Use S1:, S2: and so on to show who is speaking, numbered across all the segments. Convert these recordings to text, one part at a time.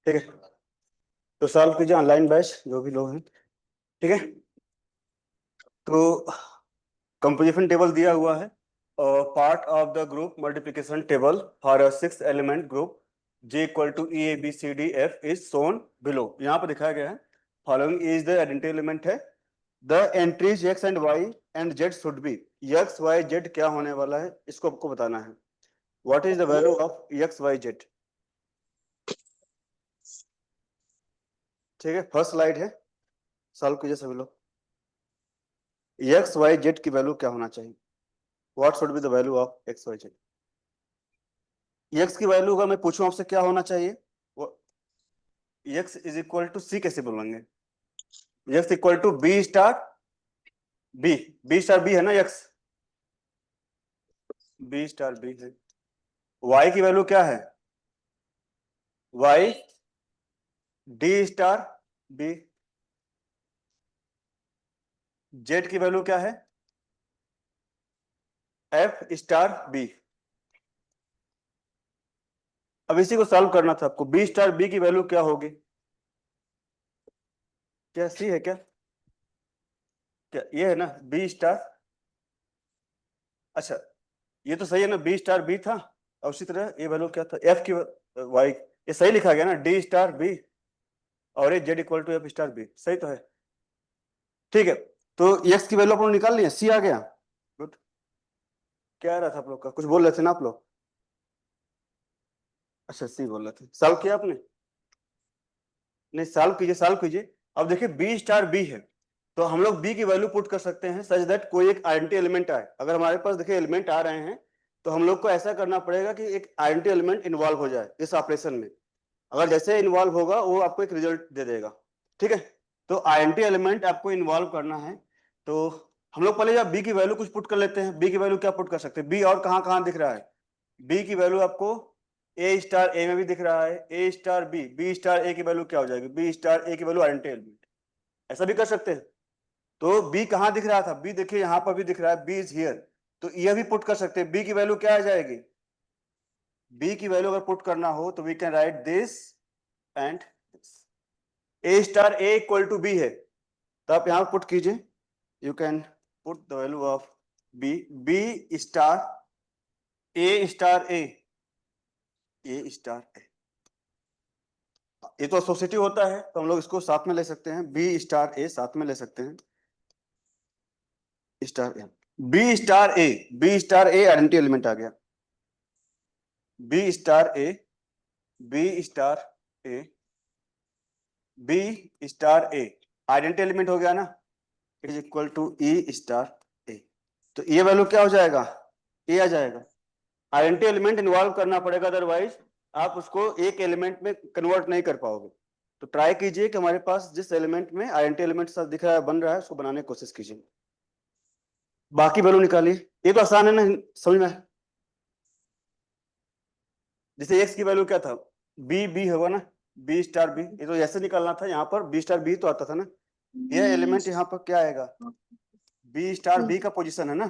S1: ठीक है, तो सॉल्व कीजिए ऑनलाइन बैच जो भी लोग हैं। ठीक है, तो कंपोजिशन टेबल दिया हुआ है और part of the group multiplication table for a 6 element group J equal to E A B C D F is shown below. यहाँ पर दिखाया गया है following is the identity element है। The entries x and y and z should be. x y z क्या होने वाला है इसको आपको बताना है। What is the value of x y z। ठीक है, फर्स्ट स्लाइड है, सॉल्व कीजिए सभी लोग। x y z की वैल्यू क्या होना चाहिए। What should be the value of x y z। x की वैल्यू का मैं पूछूं आपसे क्या होना चाहिए। x is equal to c कैसे बोलेंगे। x equal to b star b। b star b है ना x। b स्टार b है। y की वैल्यू क्या है। y d star b। z की वैल्यू क्या है f स्टार b। अब इसी को सॉल्व करना था आपको। b स्टार b की वैल्यू क्या होगी। क्या c है क्या। क्या ये है ना b स्टार। अच्छा, ये तो सही है ना, b स्टार b था। और उसी तरह ये वैल्यू क्या था f की y। ये सही लिखा गया ना d स्टार b और ये z equal to f star b। सही तो है। ठीक है, तो x की वैल्यू आप लोग निकाल लिए, c आ गया। गुड। क्या आ रहा था आप लोग का, कुछ बोल रहे थे ना आप लोग। अच्छा c बोल रहे थे, सॉल्व किया आपने। नहीं, सॉल्व कीजिए सॉल्व कीजिए। अब देखिए b स्टार b है तो हम लोग b की वैल्यू पुट कर सकते हैं सच दैट कोई एक आइडेंटिटी एलिमेंट आए। अगर हमारे पास देखिए एलिमेंट आ रहे हैं तो हम लोग को ऐसा करना पड़ेगा कि एक आइडेंटिटी एलिमेंट इन्वॉल्व हो जाए इस ऑपरेशन में। अगर जैसे इन्वॉल्व होगा वो आपको एक रिजल्ट दे देगा। ठीक है, तो आइडेंटिटी एलिमेंट आपको इन्वॉल्व करना है। तो हम लोग पहले बी की वैल्यू कुछ पुट कर लेते हैं। बी की वैल्यू क्या पुट कर सकते हैं। बी और कहाँ कहाँ दिख रहा है। बी की वैल्यू आपको ए स्टार ए में भी दिख रहा है, A star b. B star ए की वैल्यू क्या हो जाएगी, बी स्टार ए की वैल्यू आइडेंटिटी एलिमेंट। ऐसा भी कर सकते हैं। तो बी कहाँ दिख रहा था, बी देखिए यहाँ पर भी दिख रहा है, बी इज हियर। तो यह भी पुट कर सकते हैं। बी की वैल्यू क्या आ जाएगी। बी की वैल्यू अगर पुट करना हो तो we can write this and this. A star A equal to B है तो आप यहां पुट कीजिए। You can put the value of B. B star A star A, A star A. ये तो एसोसिएटिव होता है तो हम लोग इसको साथ में ले सकते हैं, बी स्टार ए साथ में ले सकते हैं। Star A, B star A, B star A identity element आ गया। B star A, B star A, B star A identity element हो गया ना। Is equal to E star A. तो ये वैल्यू क्या हो जाएगा, ए आ जाएगा। आइडेंटिटी एलिमेंट इन्वॉल्व करना पड़ेगा, अदरवाइज आप उसको एक एलिमेंट में कन्वर्ट नहीं कर पाओगे। तो ट्राई कीजिए कि हमारे पास जिस एलिमेंट में आइडेंटिटी एलिमेंट सब दिख रहा है बन रहा है उसको बनाने की कोशिश कीजिए। बाकी वैल्यू निकालिए। ये तो आसान है ना, समझ में। जैसे एक्स की वैल्यू क्या था, बी बी होगा ना, बी स्टार बी। ये तो ऐसे निकालना था, यहाँ पर बी स्टार बी तो आता था ना। ये एलिमेंट यहाँ पर क्या आएगा, बी स्टार बी का पोजीशन है ना।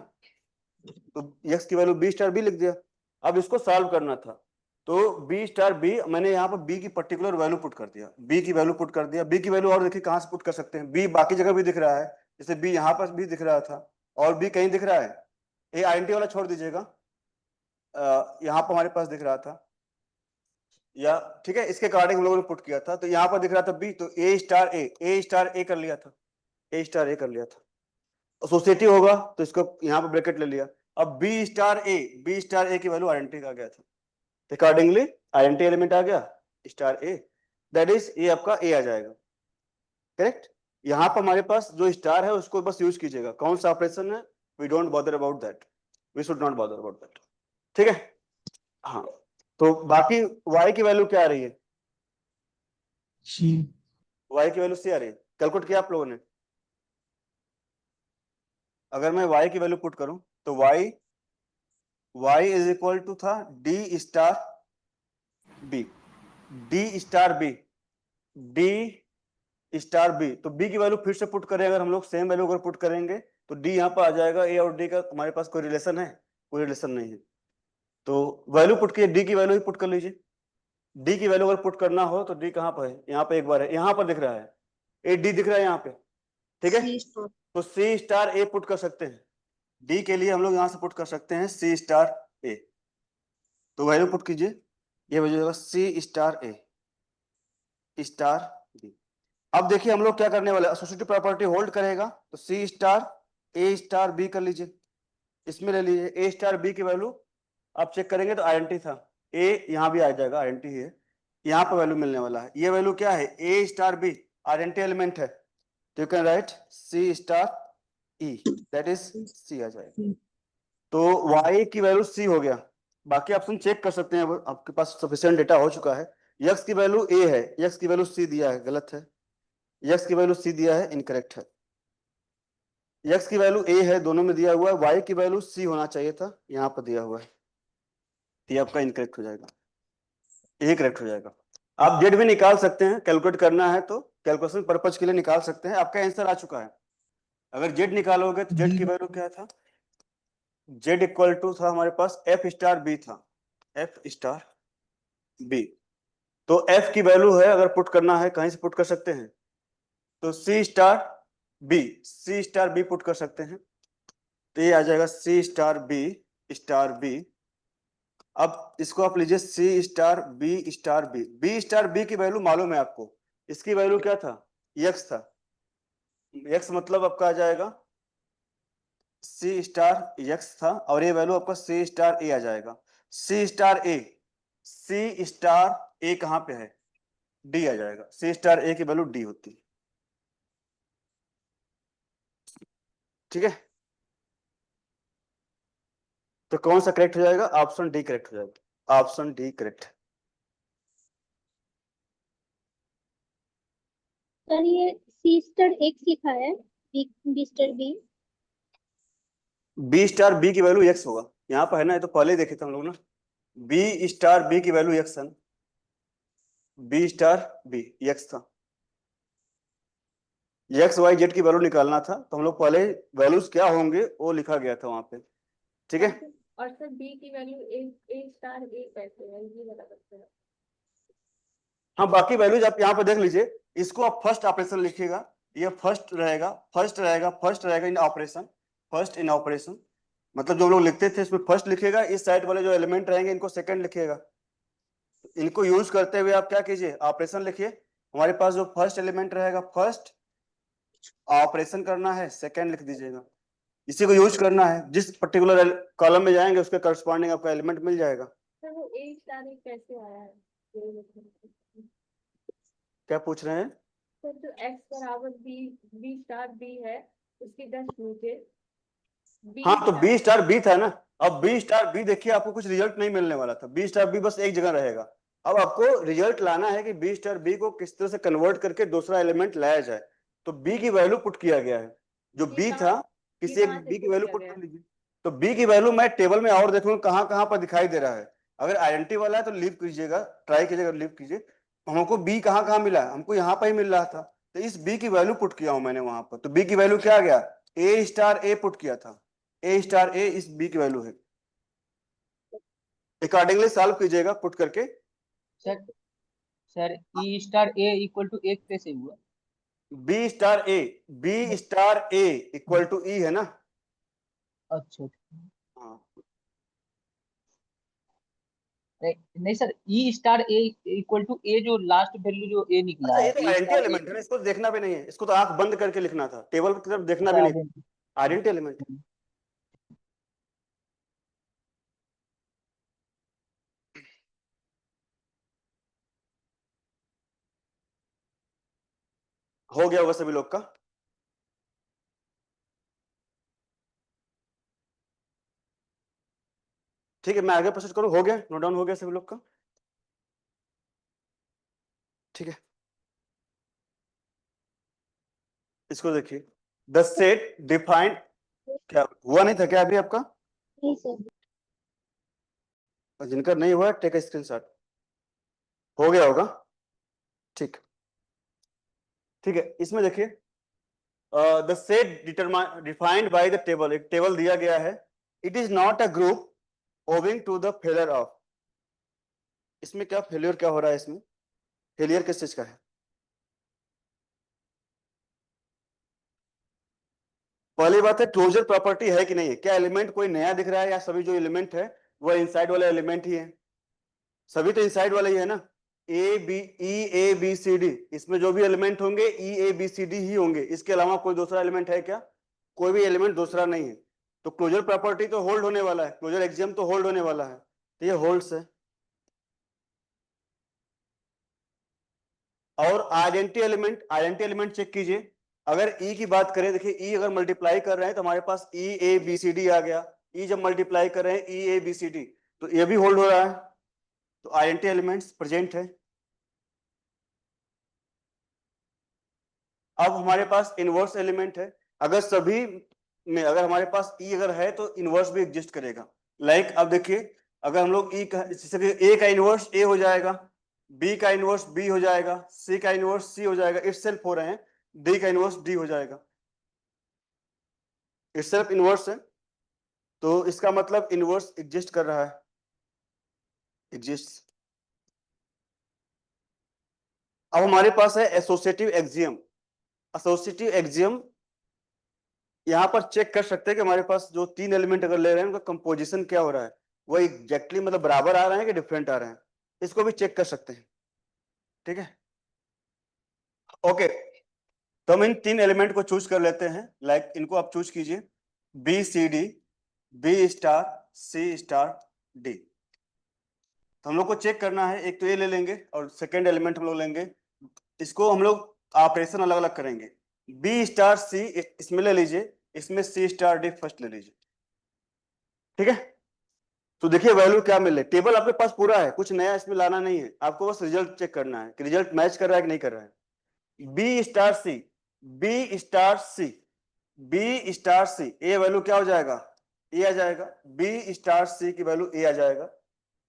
S1: तो एक्स की वैल्यू बी स्टार बी लिख दिया। अब इसको सॉल्व करना था तो बी स्टार बी, मैंने यहाँ पर बी की पर्टिकुलर वैल्यू पुट कर दिया। बी की वैल्यू पुट कर दिया। बी की वैल्यू और देखिए कहाँ से पुट कर सकते हैं। बी बाकी जगह भी दिख रहा है, जैसे बी यहाँ पर भी दिख रहा था और बी कहीं दिख रहा है। ये आइडेंटिटी वाला छोड़ दीजिएगा, यहाँ पर हमारे पास दिख रहा था या ठीक है, इसके अकॉर्डिंग हम लोगों ने पुट किया था। तो यहाँ पर दिख रहा था बी, तो ए स्टार ए, ए स्टार ए कर लिया था, ए स्टार ए कर लिया था। एसोसिएटिव होगा तो इसको यहाँ पर ब्रैकेट ले लिया। अब B star A, B star ए की वैल्यू आइडेंटिटी आ गया था, अकॉर्डिंगली आइडेंटिटी एलिमेंट आ गया स्टार ए। दैट इज ये आपका ए आ जाएगा। करेक्ट। यहाँ पर हमारे पास जो स्टार है उसको बस यूज कीजिएगा। कौन सा ऑपरेशन है, we don't bother about that, we should not bother about that. ठीक है, हाँ। तो बाकी y की वैल्यू क्या आ रही है, y की वैल्यू सी आ रही है। कैलकुलेट किया आप लोगों ने। अगर मैं y की वैल्यू पुट करूं तो y इज इक्वल टू था d star b, d star b, d star b. तो b की वैल्यू फिर से पुट करें, अगर हम लोग सेम वैल्यू अगर पुट करेंगे तो d यहाँ पर आ जाएगा। a और d का हमारे पास कोई रिलेशन है, कोई रिलेशन नहीं है। तो वैल्यू पुट किए, d की वैल्यू ही पुट कर लीजिए। डी की वैल्यू अगर पुट करना हो तो डी कहाँ पर है, यहाँ पे एक बार है, यहाँ पर दिख रहा है, ए डी दिख रहा है यहाँ पे, ठीक है। तो सी स्टार ए पुट कर सकते हैं, डी के लिए हम लोग यहाँ से पुट कर सकते हैं सी स्टार ए। तो वैल्यू पुट कीजिए, ये वैल्यू होगा सी स्टार ए स्टार बी। अब देखिए हम लोग क्या करने वाले, एसोसिएटिव प्रॉपर्टी होल्ड करेगा तो सी स्टार ए स्टार बी कर लीजिए, इसमें ले लीजिए ए स्टार बी की वैल्यू आप चेक करेंगे तो आइडेंटिटी था, ए यहाँ भी आ जाएगा, आइडेंटिटी है, यहाँ पर वैल्यू मिलने वाला है, ये वैल्यू क्या है, A star B identity element है, तो you can write C star E, that is C आ जाएगा। तो y की वैल्यू c हो गया, बाकी ऑप्शन चेक कर सकते हैं, आपके पास सफिशिएंट डेटा हो चुका है। x की वैल्यू a है, x की वैल्यू c दिया है, गलत है, x की वैल्यू c दिया है, इनकरेक्ट है, x की वैल्यू a है, दोनों में दिया हुआ है, y की वैल्यू c होना चाहिए था, यहाँ पर दिया हुआ है, ये आपका इनकरेक्ट हो जाएगा, ये करेक्ट हो जाएगा। आप जेड भी निकाल सकते हैं, कैलकुलेट करना है तो कैलकुलेशन पर्पज के लिए निकाल सकते हैं, आपका आंसर आ चुका है। अगर जेड निकालोगे तो जेड की वैल्यू क्या था, जेड इक्वल टू था हमारे पास एफ स्टार बी था, एफ स्टार बी। तो एफ की वैल्यू है, अगर पुट करना है कहीं से पुट कर सकते हैं, तो सी star B, C star B put कर सकते हैं, तो ये आ जाएगा सी स्टार बी स्टार बी। अब इसको आप लीजिए C star star B star B की वैल्यू मालूम है आपको, इसकी वैल्यू क्या था, एक्स था, एक्स मतलब आपका आ जाएगा सी स्टार एक्स था, और ये वैल्यू आपका सी स्टार ए आ जाएगा, सी स्टार ए, सी स्टार ए कहाँ पे है, डी आ जाएगा, सी स्टार ए की वैल्यू डी होती है, ठीक है। तो कौन सा करेक्ट हो जाएगा, ऑप्शन डी करेक्ट हो जाएगा, ऑप्शन डी करेक्ट।
S2: सर ये सी स्टार एक्स लिखा है, b star b,
S1: B star B की वैल्यू एक्स होगा, यहाँ पर है ना, ये तो पहले ही देखे थे हम लोग ना, बी स्टार बी की वैल्यू एक्स है, बी स्टार बी एक्स था, एक्स वाई जेड की वैल्यू निकालना था, तो हम लोग पहले वैल्यूज क्या होंगे वो लिखा गया था वहां पे, ठीक है।
S2: और सर बी की वैल्यू ए स्टार ए कैसे है, ये बता सकते हैं।
S1: हाँ बाकी वैल्यूज आप यहाँ पे देख लीजिए, इसको आप फर्स्ट ऑपरेशन लिखिएगा, ये फर्स्ट रहेगा, फर्स्ट रहेगा, फर्स्ट रहेगा इन ऑपरेशन, फर्स्ट इन ऑपरेशन, मतलब जो हम लोग लिखते थे इसमें फर्स्ट लिखेगा, इस साइड वाले जो एलिमेंट रहेंगे इनको सेकंड लिखिएगा, इनको यूज करते हुए आप क्या कीजिए, ऑपरेशन लिखिए, हमारे पास जो फर्स्ट एलिमेंट रहेगा फर्स्ट ऑपरेशन करना है, सेकंड लिख दीजिएगा, इसी को यूज करना है, जिस पर्टिकुलर कॉलम में जाएंगे उसके करस्पॉन्डिंग आपका एलिमेंट मिल जाएगा।
S2: सर वो ए स्टार कैसे आया है,
S1: क्या पूछ रहे हैं,
S2: सर जो एक्स बराबर बी स्टार बी है, उसके जस्ट नीचे
S1: हाँ तो बी स्टार बी था ना, अब बी स्टार बी देखिए आपको कुछ रिजल्ट नहीं मिलने वाला था, बी स्टार बी बस एक जगह रहेगा, अब आपको रिजल्ट लाना है कि बी स्टार बी को किस तरह से कन्वर्ट करके दूसरा एलिमेंट लाया जाए, तो बी की वैल्यू पुट किया गया है, जो बी था किसी एक बी की वैल्यू पुट कर लीजिए, तो बी की वैल्यू मैं टेबल में और देखूंगा कहाँ कहाँ पर दिखाई दे रहा है, अगर आइडेंटिटी वाला है तो लीव कीजिएगा, ट्राई कीजिएगा लीव कीजिए, हमको बी कहाँ कहाँ मिला, हमको यहाँ पर ही मिल रहा था, तो इस बी की वैल्यू पुट किया हूं मैंने वहां पर, तो बी की वैल्यू क्या आ गया, ए स्टार ए पुट किया था, ए स्टार ए इस बी की वैल्यू है, अकॉर्डिंगली सॉल्व कीजिएगा पुट करके।
S3: Sir sir E star A equal to एक कैसे हुआ,
S1: B star A equal to E है ना,
S3: अच्छा
S1: हाँ
S3: नहीं sir, E star A equal to A जो लास्ट वैल्यू जो ए निकला
S1: अच्छा
S3: है,
S1: ये तो
S3: ए
S1: आइडेंटिटी
S3: स्टार ए,
S1: एलिमेंट है ना, इसको देखना भी नहीं है, इसको तो आंख बंद करके लिखना था, टेबल की तरफ देखना भी नहीं था, आइडेंटिटी एलिमेंट। हो गया होगा सभी लोग का, ठीक है मैं आगे प्रोसेस करूँ, हो गया नोट डाउन हो गया सभी लोग का, ठीक है। इसको देखिए, द सेट डिफाइंड, क्या हुआ नहीं था क्या अभी आपका,
S2: नहीं सर,
S1: जिनका नहीं हुआ टेक स्क्रीनशॉट, हो गया होगा, ठीक, ठीक है। इसमें देखिए the set defined by the table, एक टेबल दिया गया है, it is not a group owing to the failure of, इसमें क्या फेलियर क्या हो रहा है, इसमें फेलियर किस चीज का है? पहली बात है क्लोजर प्रॉपर्टी है कि नहीं है, क्या एलिमेंट कोई नया दिख रहा है या सभी जो एलिमेंट है वो इनसाइड वाले एलिमेंट ही है? सभी तो इनसाइड वाले ही है ना। ए बी सी डी, इसमें जो भी एलिमेंट होंगे ई ए बी सी डी ही होंगे, इसके अलावा कोई दूसरा एलिमेंट है क्या? कोई भी एलिमेंट दूसरा नहीं है। तो क्लोजर प्रॉपर्टी तो होल्ड होने वाला है, क्लोजर एक्सियम तो होल्ड होने वाला है, तो ये होल्ड्स है। और आइडेंटिटी एलिमेंट चेक कीजिए। अगर ई की बात करें, देखिए ई अगर मल्टीप्लाई कर रहे हैं तो हमारे पास ई ए बी सी डी आ गया। ई जब मल्टीप्लाई कर रहे हैं ई ए बी सी डी, तो ये भी होल्ड हो रहा है, तो आइडेंटिटी एलिमेंट्स प्रेजेंट है। अब हमारे पास इनवर्स एलिमेंट है, अगर सभी में अगर हमारे पास ई अगर है तो इनवर्स भी एग्जिस्ट करेगा। लाइक अब देखिए, अगर हम लोग जैसे ए का इनवर्स ए हो जाएगा, बी का इनवर्स बी हो जाएगा, सी का इनवर्स सी हो जाएगा, इटसेल्फ हो रहे हैं, डी का इनवर्स डी हो जाएगा, इटसेल्फ इनवर्स है, तो इसका मतलब इनवर्स एग्जिस्ट कर रहा है, एग्जिस्ट। अब हमारे पास है एसोसिएटिव एक्सियम। एसोसिएटिव एक्सियम यहाँ पर चेक कर सकते हैं कि हमारे पास जो तीन एलिमेंट अगर ले रहे हैं उनका कंपोजिशन क्या हो रहा है, वो एग्जैक्टली मतलब बराबर आ रहे हैं कि डिफरेंट आ रहे हैं, इसको भी चेक कर सकते हैं। ठीक है, ओके। तो हम इन तीन एलिमेंट को चूज कर लेते हैं, लाइक इनको आप चूज कीजिए, बी सी डी, बी स्टार सी स्टार डी। तो हम लोग को चेक करना है, एक तो ये ले लेंगे और सेकेंड एलिमेंट हम लोग लेंगे, इसको हम लोग ऑपरेशन अलग अलग करेंगे। बी स्टार सी इसमें ले लीजिए, इसमें सी स्टार डी फर्स्ट ले लीजिए। ठीक है, तो देखिए वैल्यू क्या मिल रही है, टेबल आपके पास पूरा है, कुछ नया इसमें लाना नहीं है, आपको बस रिजल्ट चेक करना है कि रिजल्ट मैच कर रहा है कि नहीं कर रहा है। बी स्टार सी, बी स्टार सी, बी स्टार सी, ए वैल्यू क्या हो जाएगा, ए आ जाएगा, बी स्टार सी की वैल्यू ए आ जाएगा,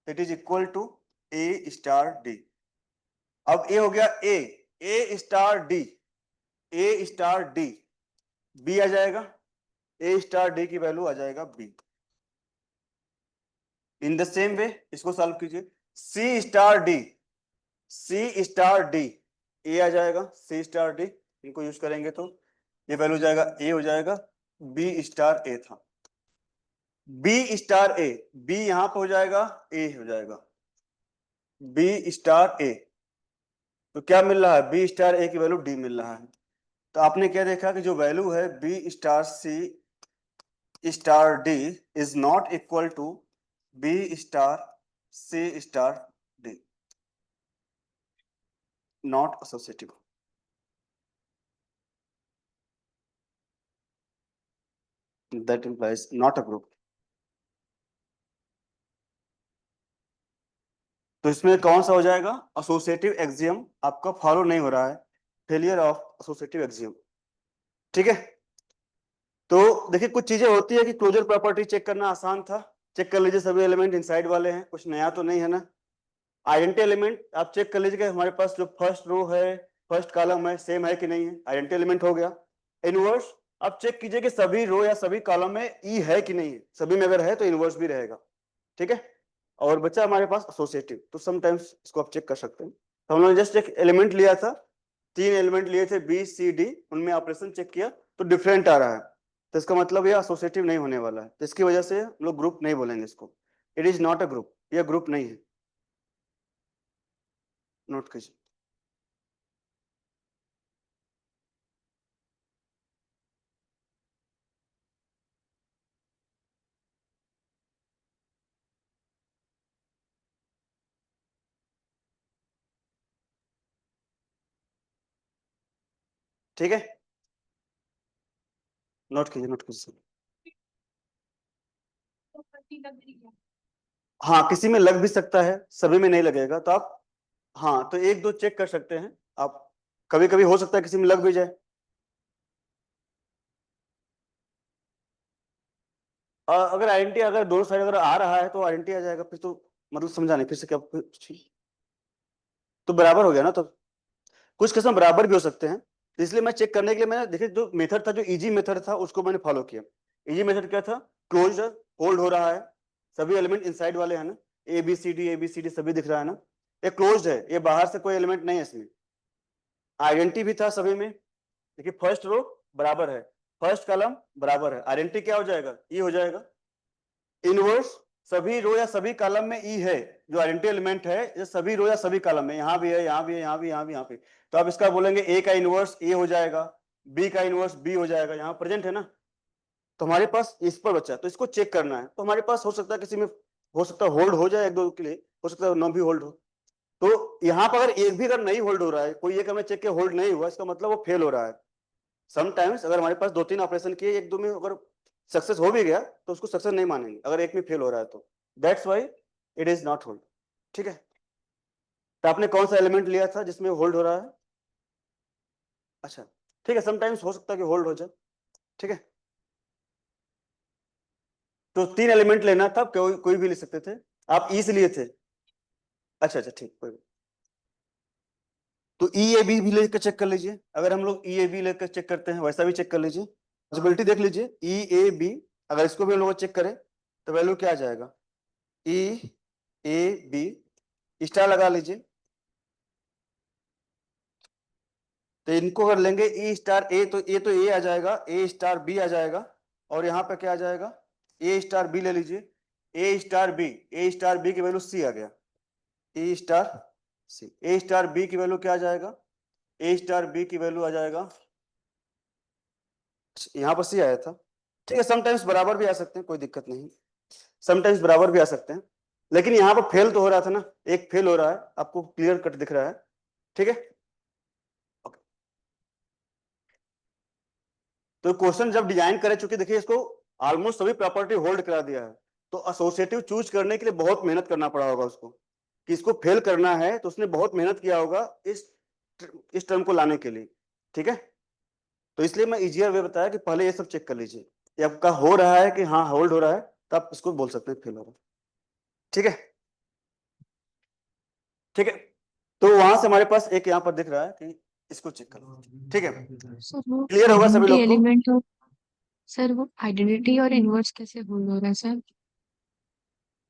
S1: it is equal to a star d. अब ए हो गया a star d, a star d, b आ जाएगा, ए स्टार डी की वैल्यू आ जाएगा b. In the same way इसको सॉल्व कीजिए, c star d, c star d, a आ जाएगा, सी स्टार डी, इनको यूज करेंगे तो ये वैल्यू जाएगा ए हो जाएगा, बी स्टार ए था, बी स्टार ए, बी यहां पे हो जाएगा, ए हो जाएगा, बी स्टार ए, तो क्या मिल रहा है, बी स्टार ए की वैल्यू डी मिल रहा है। तो आपने क्या देखा कि जो वैल्यू है b star C star d is not equal to b star C star d, not associative. That implies not a group. तो इसमें कौन सा हो जाएगा, एसोसिएटिव एक्सियम आपका फॉलो नहीं हो रहा है, फेलियर ऑफ एसोसिएटिव एक्सियम। ठीक है, तो देखिए कुछ चीजें होती है कि क्लोजर प्रॉपर्टी चेक करना आसान था, चेक कर लीजिए सभी एलिमेंट इनसाइड वाले हैं, कुछ नया तो नहीं है ना। आइडेंटिटी एलिमेंट आप चेक कर लीजिए हमारे पास जो फर्स्ट रो है फर्स्ट कॉलम है सेम है कि नहीं है, आइडेंटिटी एलिमेंट हो गया। इनवर्स आप चेक कीजिए कि सभी रो या सभी कॉलम में ई है कि नहीं है, सभी में अगर है तो इनवर्स भी रहेगा। ठीक है, और बच्चा हमारे पास एसोसिएटिव, तो समटाइम्स इसको आप चेक कर सकते हैं। तो हम लोगों ने जस्ट एक एलिमेंट लिया था, तीन एलिमेंट लिए थे बी सी डी, उनमें ऑपरेशन चेक किया तो डिफरेंट आ रहा है, तो इसका मतलब ये एसोसिएटिव नहीं होने वाला है, तो इसकी वजह से हम लोग ग्रुप नहीं बोलेंगे इसको, it is not a group, यह ग्रुप नहीं है, नोट कीजिए। ठीक है, नोट कीजिए, नोट कीजिए।
S2: तो पट्टी लग रही है।
S1: हाँ किसी में लग भी सकता है, सभी में नहीं लगेगा, तो आप हाँ तो एक दो चेक कर सकते हैं आप, कभी कभी हो सकता है किसी में लग भी जाए। अगर आइडेंटिटी अगर दोनों साइड अगर आ रहा है तो आइडेंटिटी आ जाएगा, फिर तो मतलब समझा नहीं, फिर से क्या तो बराबर हो गया ना, तो कुछ किस्म बराबर भी हो सकते हैं, तो इसलिए मैं चेक करने के लिए मैंने देखिए जो मेथड था, जो इजी मेथड था उसको मैंने फॉलो किया। इजी मेथड क्या था, क्लोज होल्ड हो रहा है, सभी एलिमेंट इनसाइड वाले हैं ना, ABCD सभी दिख रहा है ना, ये क्लोज्ड है, ये बाहर से कोई एलिमेंट नहीं है इसमें। आइडेंटिटी भी था सभी में, देखिए फर्स्ट रो बराबर है, फर्स्ट कॉलम बराबर है, आइडेंटिटी क्या हो जाएगा, ई हो जाएगा। इनवर्स सभी रो या सभी कॉलम में ई है, जो आइडेंटिटी एलिमेंट है ये सभी रो या सभी कॉलम में, यहाँ भी है, यहाँ भी है, यहाँ भी, यहाँ भी, यहाँ पे। तो आप इसका बोलेंगे ए का इनवर्स ए हो जाएगा, बी का इनवर्स बी हो जाएगा, यहाँ प्रेजेंट है ना। तो हमारे पास इस पर बचा, तो इसको चेक करना है। तो हमारे पास हो सकता है किसी में हो सकता है होल्ड हो जाए एक दो के लिए, हो सकता है ना भी होल्ड हो। तो यहाँ पर अगर एक भी अगर नहीं होल्ड हो रहा है, कोई एक हमने चेक किया होल्ड नहीं हुआ, इसका मतलब वो फेल हो रहा है। समटाइम्स अगर हमारे पास 2-3 ऑपरेशन किए, एक दो में अगर सक्सेस हो भी गया तो उसको सक्सेस नहीं मानेंगे, अगर एक में फेल हो रहा है तो that's why it is not hold. ठीक है, तो आपने कौन सा एलिमेंट लिया था जिसमें होल्ड हो रहा है? अच्छा ठीक है, समटाइम्स हो सकता है कि होल्ड हो जाए। ठीक है, तो 3 एलिमेंट लेना था, कोई भी ले सकते थे, आप ई से लिए थे। अच्छा अच्छा ठीक, कोई तो ई ए बी भी लेकर चेक कर लीजिए। अगर हम लोग ई ए बी लेकर चेक करते हैं वैसा भी चेक कर लीजिए, पॉसिबिलिटी देख लीजिए। ई ए बी अगर इसको भी हम लोग चेक करें तो वैल्यू क्या आ जाएगा, ई ए बी स्टार लगा लीजिए। तो इनको अगर लेंगे ई स्टार ए, तो ए आ जाएगा, ए स्टार बी आ जाएगा, और यहाँ पे क्या आ जाएगा, ए स्टार बी ले लीजिए। ए स्टार बी की वैल्यू सी आ गया, a star c. A star B की वैल्यू क्या आ जाएगा, ए स्टार बी की वैल्यू आ जाएगा, यहाँ पर सी आया था। ठीक है, समटाइम्स बराबर भी आ सकते हैं, कोई दिक्कत नहीं, समटाइम्स बराबर भी आ सकते हैं, लेकिन यहाँ पर फेल तो हो रहा था ना, एक फेल हो रहा है, आपको क्लियर कट दिख रहा है। ठीक है, तो क्वेश्चन जब डिजाइन करे, चूंकि देखिए इसको ऑलमोस्ट सभी प्रॉपर्टी होल्ड करा दिया है, तो एसोसिएटिव चूज करने के लिए बहुत मेहनत करना पड़ा होगा उसको, कि इसको फेल करना है तो उसने बहुत मेहनत किया होगा इस टर्म को लाने के लिए। ठीक है, तो इसलिए मैं इजियर वे बताया कि पहले ये सब चेक कर लीजिए, ये आपका हो रहा है कि हाँ होल्ड हो रहा है, तो आप इसको बोल सकते हैं फेल हो रहा है। ठीक है, ठीक है, तो वहां से हमारे पास एक यहाँ पर दिख रहा है कि इसको चेक कर लो। ठीक है,
S4: सर वो
S1: क्लियर होगा सभी
S4: आइडेंटिटी
S1: लोग को?
S4: एलिमेंट और सर वो आइडेंटिटी और इनवर्स कैसे होल्ड हो रहा है सर?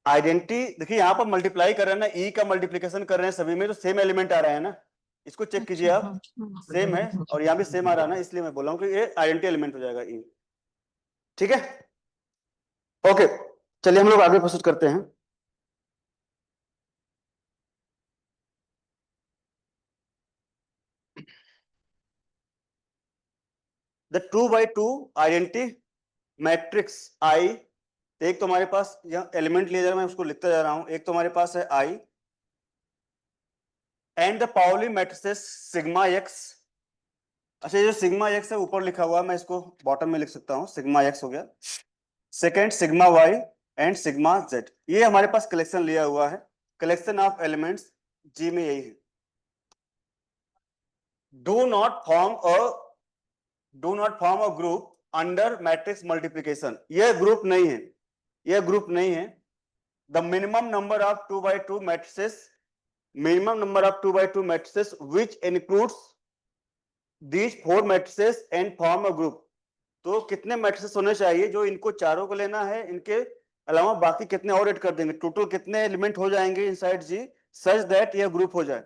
S1: आइडेंटिटी देखिए यहाँ पर मल्टीप्लाई कर रहे हैं ना, ई का मल्टीप्लिकेशन कर रहे हैं सभी में, तो सेम एलिमेंट आ रहा है ना, इसको चेक कीजिए
S4: अच्छा
S1: आप,
S4: हाँ
S1: सेम है, और यहाँ भी सेम आ रहा है ना, इसलिए मैं बोला हूँ कि ये आइडेंटिटी एलिमेंट हो जाएगा ई। ठीक है, ओके, चलिए हम लोग आगे प्रोसीड करते हैं। द 2x2 आइडेंटिटी मैट्रिक्स आई, एक तो हमारे पास यहाँ एलिमेंट लिया जा रहा है, मैं उसको लिखता जा रहा हूं। एक तो हमारे पास है I and the Pauli matrices sigma X. अच्छा, ये जो सिग्मा एक्स है ऊपर लिखा हुआ है, मैं इसको बॉटम में लिख सकता हूँ, सिग्मा एक्स हो गया। Second sigma y and sigma z, ये हमारे पास कलेक्शन लिया हुआ है, कलेक्शन ऑफ एलिमेंट्स जी में यही है। Do not form a group under matrix multiplication, यह ग्रुप नहीं है, यह ग्रुप नहीं है। The minimum number of 2x2 matrices, minimum number of 2x2 matrices which includes these 4 matrices and form a group। तो कितने मैट्रिसेस होने चाहिए, जो इनको चारों को लेना है, इनके अलावा बाकी कितने और ऐड कर देंगे, टोटल कितने एलिमेंट हो जाएंगे इनसाइड जी, सच दैट यह ग्रुप हो जाए।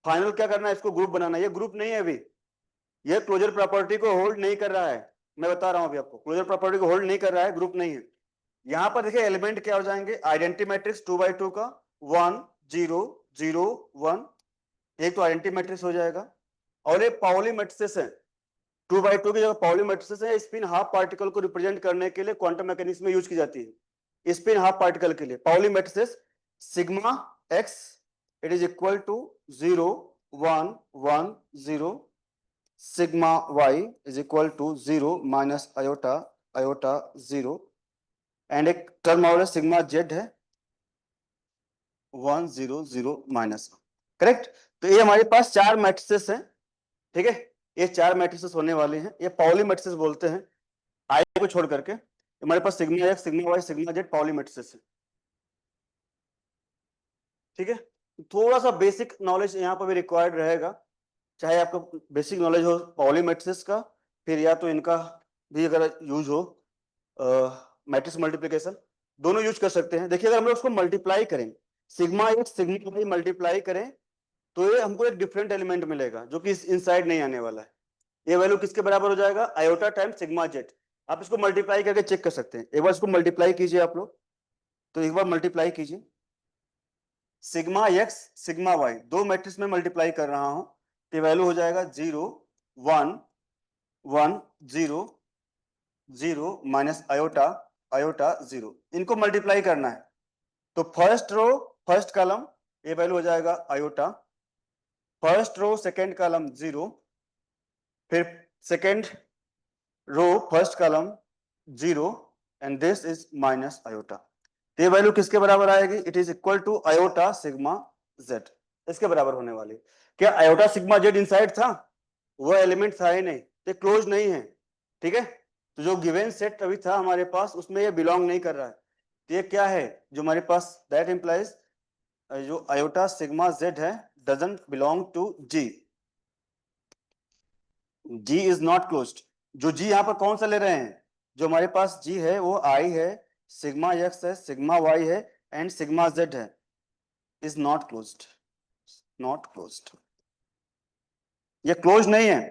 S1: फाइनल क्या करना है, इसको ग्रुप बनाना। ये ग्रुप नहीं है अभी, ये क्लोजर प्रॉपर्टी को होल्ड नहीं कर रहा है, मैं बता रहा हूं अभी आपको, क्लोजर प्रॉपर्टी को होल्ड नहीं कर रहा है, ग्रुप नहीं है। यहां पर देखिए एलिमेंट क्या हो जाएंगे, आइडेंटिटी मैट्रिक्स 2x2 का 1 0 0 1, एक तो आइडेंटिटी मैट्रिक्स हो जाएगा, और एक पाउली मैट्रिसेस है 2x2 की जगह पाउली मैट्रिसेस है, स्पिन हाफ पार्टिकल को रिप्रेजेंट करने के लिए क्वांटम मैकेनिक्स में यूज की जाती है, स्पिन हाफ पार्टिकल के लिए Pauli matrices. Sigma x it is equal to 0 1 1 0, sigma y is equal to 0 minus iota iota 0, and एक टर्म और सिग्मा जेड है 1 0 0 माइनस। करेक्ट, तो ये हमारे पास 4 मैट्रिसेस हैं। ठीक है, ये 4 मैट्रिसेस होने वाले हैं, ये पाउली मैट्रिसेस बोलते हैं, आई को छोड़ करके हमारे पास sigma x sigma Y sigma Z Pauli matrices है। ठीक है, थोड़ा सा बेसिक नॉलेज यहाँ पर भी रिक्वायर्ड रहेगा, चाहे आपका बेसिक नॉलेज हो पाउली मैट्रिसेस का, फिर या तो इनका भी अगर यूज हो मैट्रिक्स मल्टीप्लिकेशन, दोनों यूज कर सकते हैं। देखिए अगर हम लोग उसको मल्टीप्लाई करें, sigma x sigma y multiply करें तो ये हमको एक डिफरेंट एलिमेंट मिलेगा जो कि इनसाइड नहीं आने वाला है। ये वैल्यू किसके बराबर हो जाएगा, आयोटा टाइम सिग्मा जेड। आप इसको मल्टीप्लाई करके चेक कर सकते हैं। एक बार इसको मल्टीप्लाई कीजिए आप लोग, तो एक बार मल्टीप्लाई कीजिए सिग्मा एक्स सिग्मा वाई, दो मैट्रिक्स में मल्टीप्लाई कर रहा हूं तो वैल्यू हो जाएगा 0 1 1 0 0 माइनस आयोटा आयोटा 0। इनको मल्टीप्लाई करना है तो फर्स्ट रो फर्स्ट कॉलम ये वैल्यू हो जाएगा iota, first row second column 0, फिर second row first column 0 and this is minus iota. ये वैल्यू किसके बराबर आएगी, it is equal to iota sigma z, इसके बराबर होने वाली। क्या आयोटा सिग्मा जेड इनसाइड था, वो एलिमेंट था ही नहीं, तो क्लोज नहीं है, ठीक है। तो जो गिवन सेट अभी था हमारे पास उसमें ये बिलोंग नहीं कर रहा है, तो ये क्या है जो हमारे पास, दैट इंप्लाइज जो आयोटा सिग्मा जेड है doesn't belong to G, G is not closed. जो जी यहाँ पर कौन सा ले रहे हैं, जो हमारे पास जी है वो आई है, सिग्मा एक्स है, सिग्मा वाई है एंड सिग्मा जेड है, is not closed, not closed. ये क्लोज नहीं है,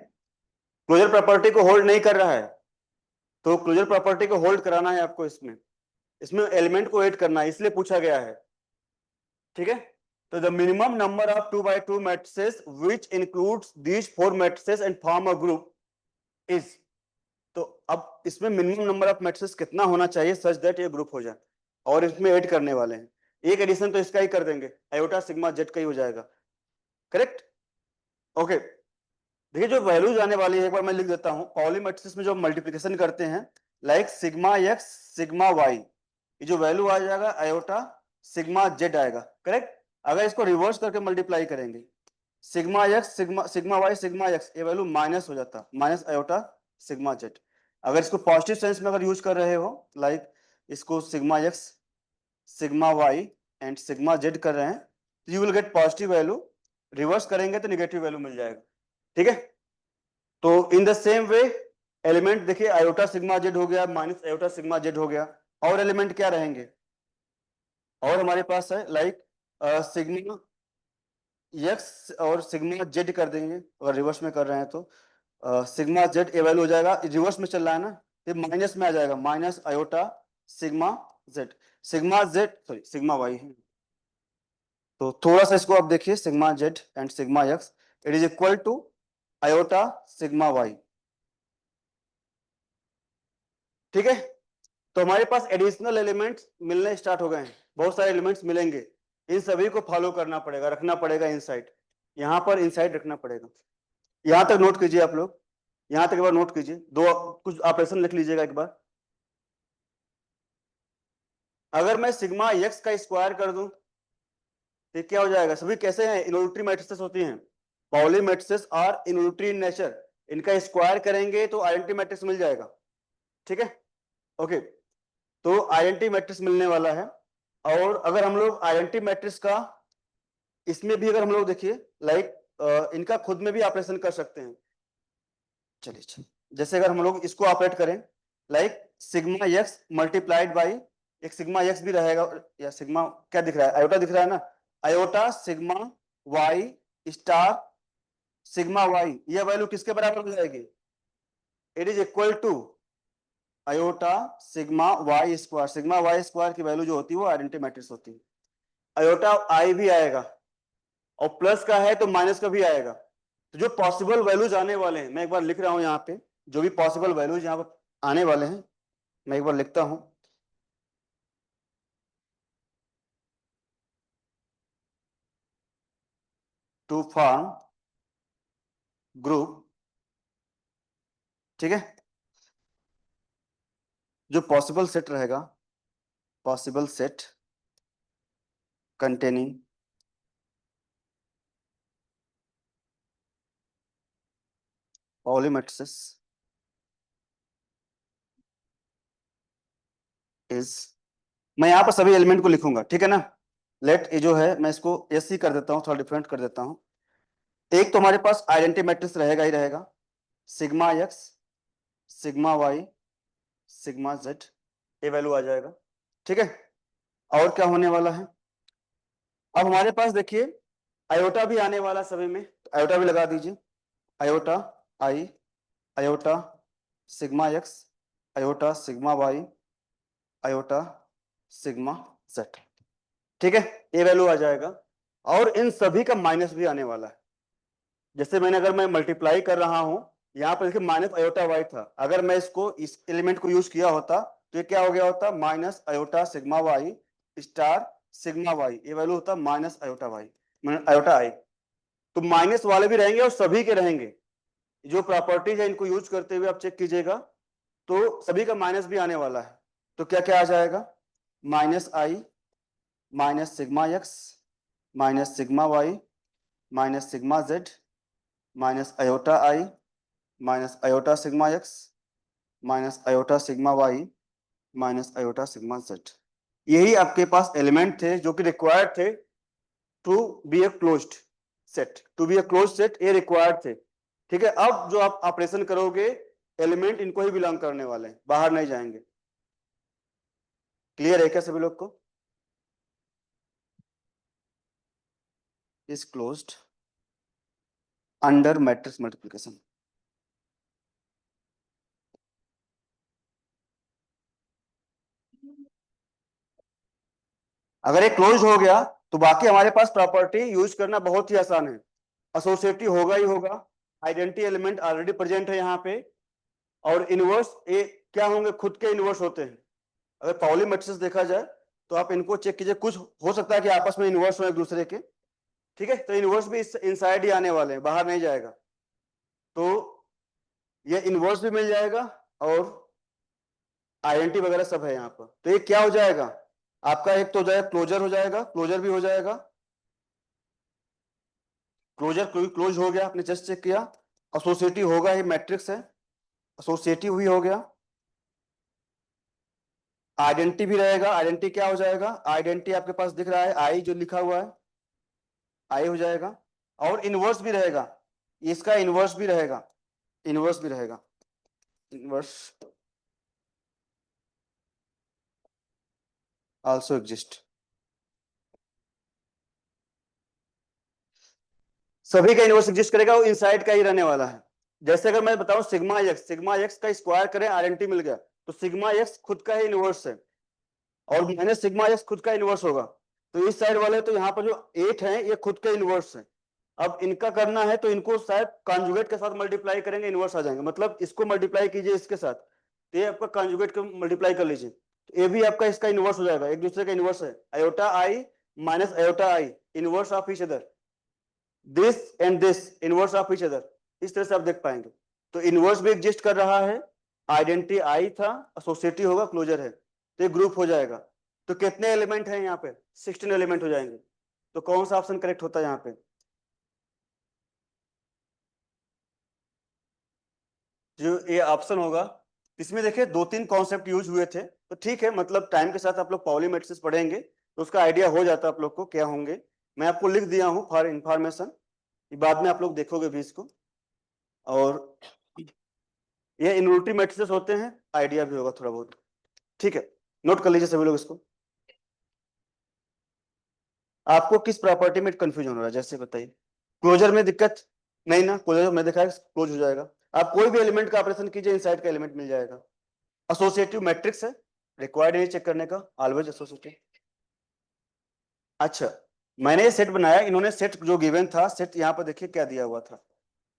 S1: क्लोजर प्रॉपर्टी को होल्ड नहीं कर रहा है। तो क्लोजर प्रॉपर्टी को होल्ड कराना है आपको, इसमें इसमें एलिमेंट को ऐड करना है, इसलिए पूछा गया है, ठीक है। तो the minimum number of 2 by 2 matrices which includes these 4 matrices and form a group is, तो अब इसमें मिनिमम नंबर ऑफ मैट्रिसेस कितना होना चाहिए सच दैट ये ग्रुप हो जाए, और इसमें ऐड करने वाले हैं। एक एडिशन तो इसका ही कर देंगे, आयोटा सिग्मा जेड का ही हो जाएगा, करेक्ट। ओके, देखिए जो वैल्यूज आने वाली है एक बार मैं लिख देता हूं। पाउली मैट्रिसेस में जो मल्टीप्लिकेशन करते हैं like sigma x sigma y, ये जो वैल्यू आ जाएगा आयोटा सिग्मा जेड आएगा, करेक्ट। अगर इसको रिवर्स करके मल्टीप्लाई करेंगे sigma x sigma sigma Y sigma x, ये वैल्यू माइनस हो जाता, माइनस आयोटा सिग्मा जेड। अगर इसको पॉजिटिव सेंस में अगर यूज कर रहे हो, लाइक इसको sigma x sigma y and sigma z कर रहे हैं, तो you will get positive value, reverse करेंगे तो नेगेटिव वैल्यू मिल जाएगा, ठीक है। तो in the same way element देखिए आयोटा सिग्मा जेड हो गया, माइनस आयोटा सिग्मा जेड हो गया, और एलिमेंट क्या रहेंगे, और हमारे पास है लाइक सिग्मा एक्स और सिग्मा जेड कर देंगे, अगर रिवर्स में कर रहे हैं तो सिग्मा जेड ए वैल्यू हो जाएगा, रिवर्स में चल रहा है ना, ये माइनस में आ जाएगा, minus iota sigma z, sigma z sorry sigma y है। तो थोड़ा सा इसको आप देखिए, sigma z and sigma x it is equal to iota sigma y, ठीक है। तो हमारे पास एडिशनल एलिमेंट्स मिलने स्टार्ट हो गए हैं, बहुत सारे एलिमेंट्स मिलेंगे, इन सभी को फॉलो करना पड़ेगा, रखना पड़ेगा इनसाइड, यहाँ पर इनसाइड रखना पड़ेगा। यहां तक नोट कीजिए आप लोग, यहां तक एक बार नोट कीजिए, दो कुछ ऑपरेशन लिख लीजिएगा एक बार। अगर मैं सिग्मा एक्स का स्क्वायर कर दूं तो क्या हो जाएगा, सभी कैसे हैं, इनवॉल्यूटरी मैट्रिसेस होती हैं, Pauli matrices are involutory in nature, इनका स्क्वायर करेंगे तो आइडेंटिटी मैट्रिक्स मिल जाएगा, ठीक है। ओके, तो आइडेंटिटी मैट्रिक्स मिलने वाला है। और अगर हम लोग आइडेंटिटी मैट्रिक्स का इसमें भी अगर हम लोग देखिए लाइक इनका खुद में भी ऑपरेशन कर सकते हैं, चलिए जैसे अगर हम लोग इसको ऑपरेट करें like sigma x multiplied by, एक सिग्मा एक्स भी रहेगा, या सिग्मा क्या दिख रहा है, आयोटा दिख रहा है ना, iota sigma y star sigma y, यह वैल्यू किसके बराबर हो जाएगी, it is equal to iota sigma y square, sigma y square की वैल्यू जो होती है वो आइडेंटिटी मैट्रिक्स होती है, आयोटा आई भी आएगा, और प्लस का है तो माइनस का भी आएगा। तो जो पॉसिबल वैल्यूज आने वाले हैं मैं एक बार लिख रहा हूं यहाँ पे, जो भी पॉसिबल वैल्यूज यहाँ पर आने वाले हैं मैं एक बार लिखता हूं। टू फॉर्म ग्रुप, ठीक है, जो पॉसिबल सेट रहेगा, possible set containing Pauli matrices is, मैं यहाँ पर सभी एलिमेंट को लिखूंगा, ठीक है ना। लेट ये जो है मैं इसको एस ही कर देता हूँ, थोड़ा डिफरेंट कर देता हूँ। एक तो हमारे पास आइडेंटिटी मैट्रिक्स रहेगा ही रहेगा, sigma x sigma Y sigma z, ये वैल्यू आ जाएगा, ठीक है, और क्या होने वाला है? अब हमारे पास देखिए आयोटा भी आने वाला सभी में, तो आयोटा भी लगा दीजिए। Iota I, iota sigma X, iota sigma Y, iota sigma Z. ठीक है, ये वैल्यू आ जाएगा। और इन सभी का माइनस भी आने वाला है। जैसे मैंने, अगर मैं मल्टीप्लाई कर रहा हूं, यहाँ पर देखिए माइनस आयोटा वाई था, अगर मैं इसको इस एलिमेंट को यूज किया होता तो ये क्या हो गया होता? Minus iota sigma y star sigma y, ये वैल्यू होता minus iota y, iota I. तो माइनस वाले भी रहेंगे और सभी के रहेंगे। जो प्रॉपर्टीज है इनको यूज करते हुए आप चेक कीजिएगा, तो सभी का माइनस भी आने वाला है। तो क्या क्या आ जाएगा? Minus I, minus sigma X, minus sigma Y, minus sigma Z, minus iota I, minus iota sigma X, minus iota sigma Y, minus iota sigma Z. यही आपके पास एलिमेंट थे जो कि रिक्वायर्ड थे to be a closed set, to be a closed set, ये required थे। ठीक है, अब जो आप ऑपरेशन करोगे एलिमेंट इनको ही बिलोंग करने वाले हैं, बाहर नहीं जाएंगे। क्लियर है क्या सभी लोग को? Is closed under matrix multiplication. अगर ये क्लोज हो गया तो बाकी हमारे पास प्रॉपर्टी यूज करना बहुत ही आसान है। एसोसिएटिव होगा ही होगा, आइडेंटिटी एलिमेंट ऑलरेडी प्रेजेंट है यहाँ पे, और इनवर्स ये क्या होंगे? खुद के इनवर्स होते हैं। अगर पाउली मैट्रिक्स देखा जाए तो आप इनको चेक कीजिए, कुछ हो सकता है कि आपस में इनवर्स हो एक दूसरे के। ठीक है, तो इनवर्स भी इनसाइड ही आने वाले हैं, बाहर नहीं जाएगा। तो ये इनवर्स भी मिल जाएगा और आइडेंटिटी वगैरह सब है यहाँ पर। तो ये क्या हो जाएगा आपका? एक तो हो जाएगा क्लोजर, हो जाएगा क्लोजर भी हो जाएगा, क्लोजर क्लोज हो गया, आपने जस्ट चेक किया। एसोसिएटिव होगा, ये मैट्रिक्स है, एसोसिएटिव भी हो गया। आइडेंटिटी भी रहेगा, आइडेंटिटी क्या हो जाएगा? आइडेंटिटी आपके पास दिख रहा है आई, जो लिखा हुआ है आई हो जाएगा। और इनवर्स भी रहेगा, इसका इनवर्स भी रहेगा, इनवर्स भी रहेगा, इनवर्स आल्सो एग्जिस्ट। सभी का इनवर्स एग्जिस्ट करेगा, वो इनसाइड का ही रहने वाला है। जैसे अगर मैं बताऊं सिग्मा एक्स का स्क्वायर करें, आइडेंटिटी मिल गया, तो सिग्मा एक्स खुद का ही इनवर्स है और माइनस सिग्मा एक्स खुद का इनवर्स होगा। तो इस साइड वाले, तो यहाँ पर जो 8 है ये खुद के इनवर्स है। अब इनका करना है तो इनको शायद कॉन्जुगेट के साथ मल्टीप्लाई करेंगे, इनवर्स आ जाएंगे। मतलब इसको मल्टीप्लाई कीजिए इसके साथ, तो ये आपका कॉन्जुगेट को मल्टीप्लाई कर लीजिए, तो ये भी आपका इसका इनवर्स हो जाएगा, एक दूसरे का इनवर्स है। Iota I minus iota I, inverse of each other, this and this inverse of each other, इस तरह से आप देख पाएंगे। तो इनवर्स भी एग्जिस्ट कर रहा है, आइडेंटिटी आई था, एसोसिएटिव होगा, क्लोजर है, तो ये ग्रुप हो जाएगा। तो कितने एलिमेंट हैं यहाँ पे? 16 एलिमेंट हो जाएंगे। तो कौन सा ऑप्शन करेक्ट होता है यहाँ पे? जो ये ऑप्शन होगा, इसमें देखिए 2-3 कॉन्सेप्ट यूज हुए थे, तो ठीक है, मतलब टाइम के साथ आप लोग पाउली मैट्रिक्स पढ़ेंगे तो उसका आइडिया हो जाता है आप लोग को क्या होंगे। मैं आपको लिख दिया हूँ फॉर इंफॉर्मेशन, बाद में आप लोग देखोगे भी इसको। और ये इनवर्टिव मैट्रिसेस होते हैं, आइडिया भी होगा थोड़ा बहुत। ठीक है, नोट कर लीजिए सभी लोग इसको। आपको किस प्रॉपर्टी में कंफ्यूजन हो रहा है, जैसे बताइए। क्लोजर में दिक्कत नहीं ना? क्लोजर में देखा है क्लोज हो जाएगा। आप कोई भी एलिमेंट का ऑपरेशन कीजिए, इनसाइड का एलिमेंट मिल जाएगा। एसोसिएटिव मैट्रिक्स है, रिक्वायर्ड नहीं चेक करने का, ऑलवेज एसोसिएटिव। अच्छा, मैंने ये सेट बनाया, इन्होंने सेट जो गिवन था, सेट यहाँ पर देखिए क्या दिया हुआ था।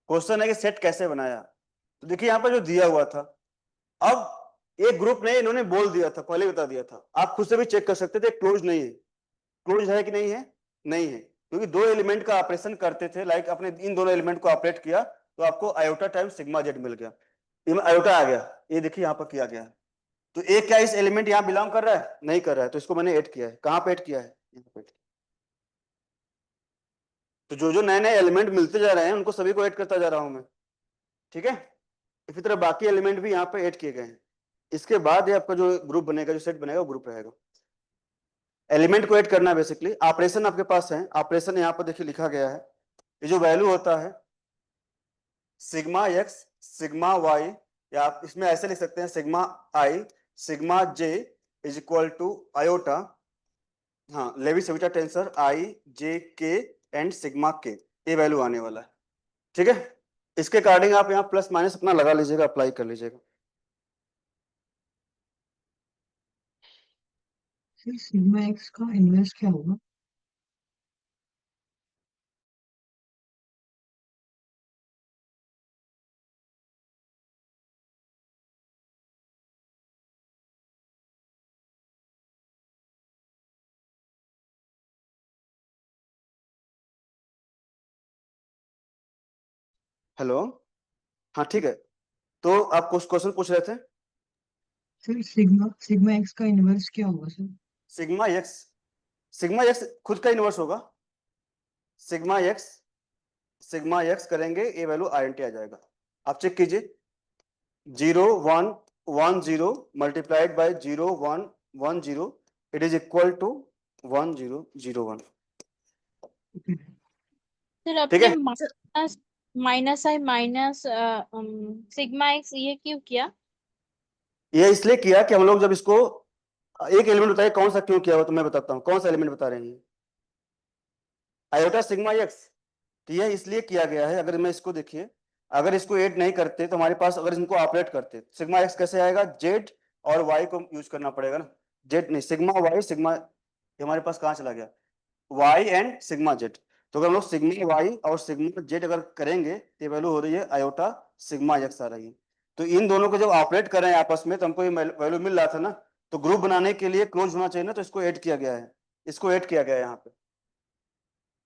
S1: क्वेश्चन है कि सेट कैसे बनाया, तो देखिए यहाँ पर जो दिया हुआ था। अब एक ग्रुप ने इन्होंने बोल दिया था, पहले बता दिया था, आप खुद से भी चेक कर सकते थे, क्लोज नहीं है। क्लोज है कि नहीं है? नहीं है, क्योंकि दो एलिमेंट का ऑपरेशन करते थे, लाइक अपने इन दोनों एलिमेंट को ऑपरेट किया तो आपको आयोटा टाइम सिग्मा जेड मिल गया, आयोटा आ गया। ये देखिए यहाँ पर किया गया है। तो एक क्या इस एलिमेंट यहाँ बिलोंग कर रहा है? नहीं कर रहा है, तो इसको मैंने ऐड किया है। कहाँ पे ऐड किया है? यहाँ पे। तो जो जो नए नए एलिमेंट मिलते जा रहे हैं उनको सभी को ऐड करता जा रहा हूं मैं। ठीक है, इसी तरह बाकी एलिमेंट भी यहाँ पे ऐड किए गए हैं। इसके बाद ये आपका जो ग्रुप बनेगा, जो सेट बनेगा, वो ग्रुप रहेगा। एलिमेंट को ऐड करना है बेसिकली। ऑपरेशन आपके पास है, ऑपरेशन यहाँ पर देखिए लिखा गया है। ये जो वैल्यू होता है सिग्मा एक्स सिग्मा वाई, या आप इसमें ऐसे लिख सकते हैं sigma i sigma j is equal to iota, हाँ, Levi Civita tensor i j के एंड सिग्मा के, ये वैल्यू आने वाला है। ठीक है, इसके अकॉर्डिंग आप यहाँ प्लस माइनस अपना लगा लीजिएगा, अप्लाई कर लीजिएगा।
S4: सर सिग्मा एक्स का इन्वर्स क्या होगा?
S1: हेलो, हाँ ठीक है, तो आप कुछ क्वेश्चन पूछ रहे थे।
S4: सर सिग्मा सिग्मा एक्स का इन्वर्स क्या होगा sir?
S1: Sigma x, sigma x खुद का इन्वर्स होगा। सिग्मा एक्स करेंगे, ये वैल्यू आईएनटी आ जाएगा। आप चेक कीजिए, 0 1 1 0 multiplied by 0 1 1 0, it is equal to 1 0 0 1।
S5: Sir
S1: ठीक
S5: अपने
S1: है,
S5: minus minus I minus sigma x ये क्यों किया?
S1: ये इसलिए किया कि हम लोग जब इसको, एक एलिमेंट बताइए कौन सा क्यों किया हो, तो मैं बताता हूँ कौन सा एलिमेंट बता रहे हैं। आयोटा सिग्मा एक्स, तो यह इसलिए किया गया है। अगर मैं इसको देखिए, अगर इसको ऐड नहीं करते तो हमारे पास, अगर इनको ऑपरेट करते, सिग्मा एक्स कैसे आएगा, जेड और वाई को यूज करना पड़ेगा ना, जेड नहीं, सिग्मा वाई सिग्मा, ये हमारे पास कहाँ चला गया, वाई एंड सिग्मा जेड। तो अगर हम लोग सिग्मा वाई और सिग्मा जेड अगर करेंगे तो ये वैल्यू हो रही है आयोटा सिग्मा एक्स आ रही है। तो इन दोनों को जब ऑपरेट कर रहे हैं आपस में, तो हमको ये वैल्यू मिल रहा था ना, तो ग्रुप बनाने के लिए क्लोज होना चाहिए ना, तो इसको ऐड किया गया है, इसको ऐड किया गया है यहाँ पे।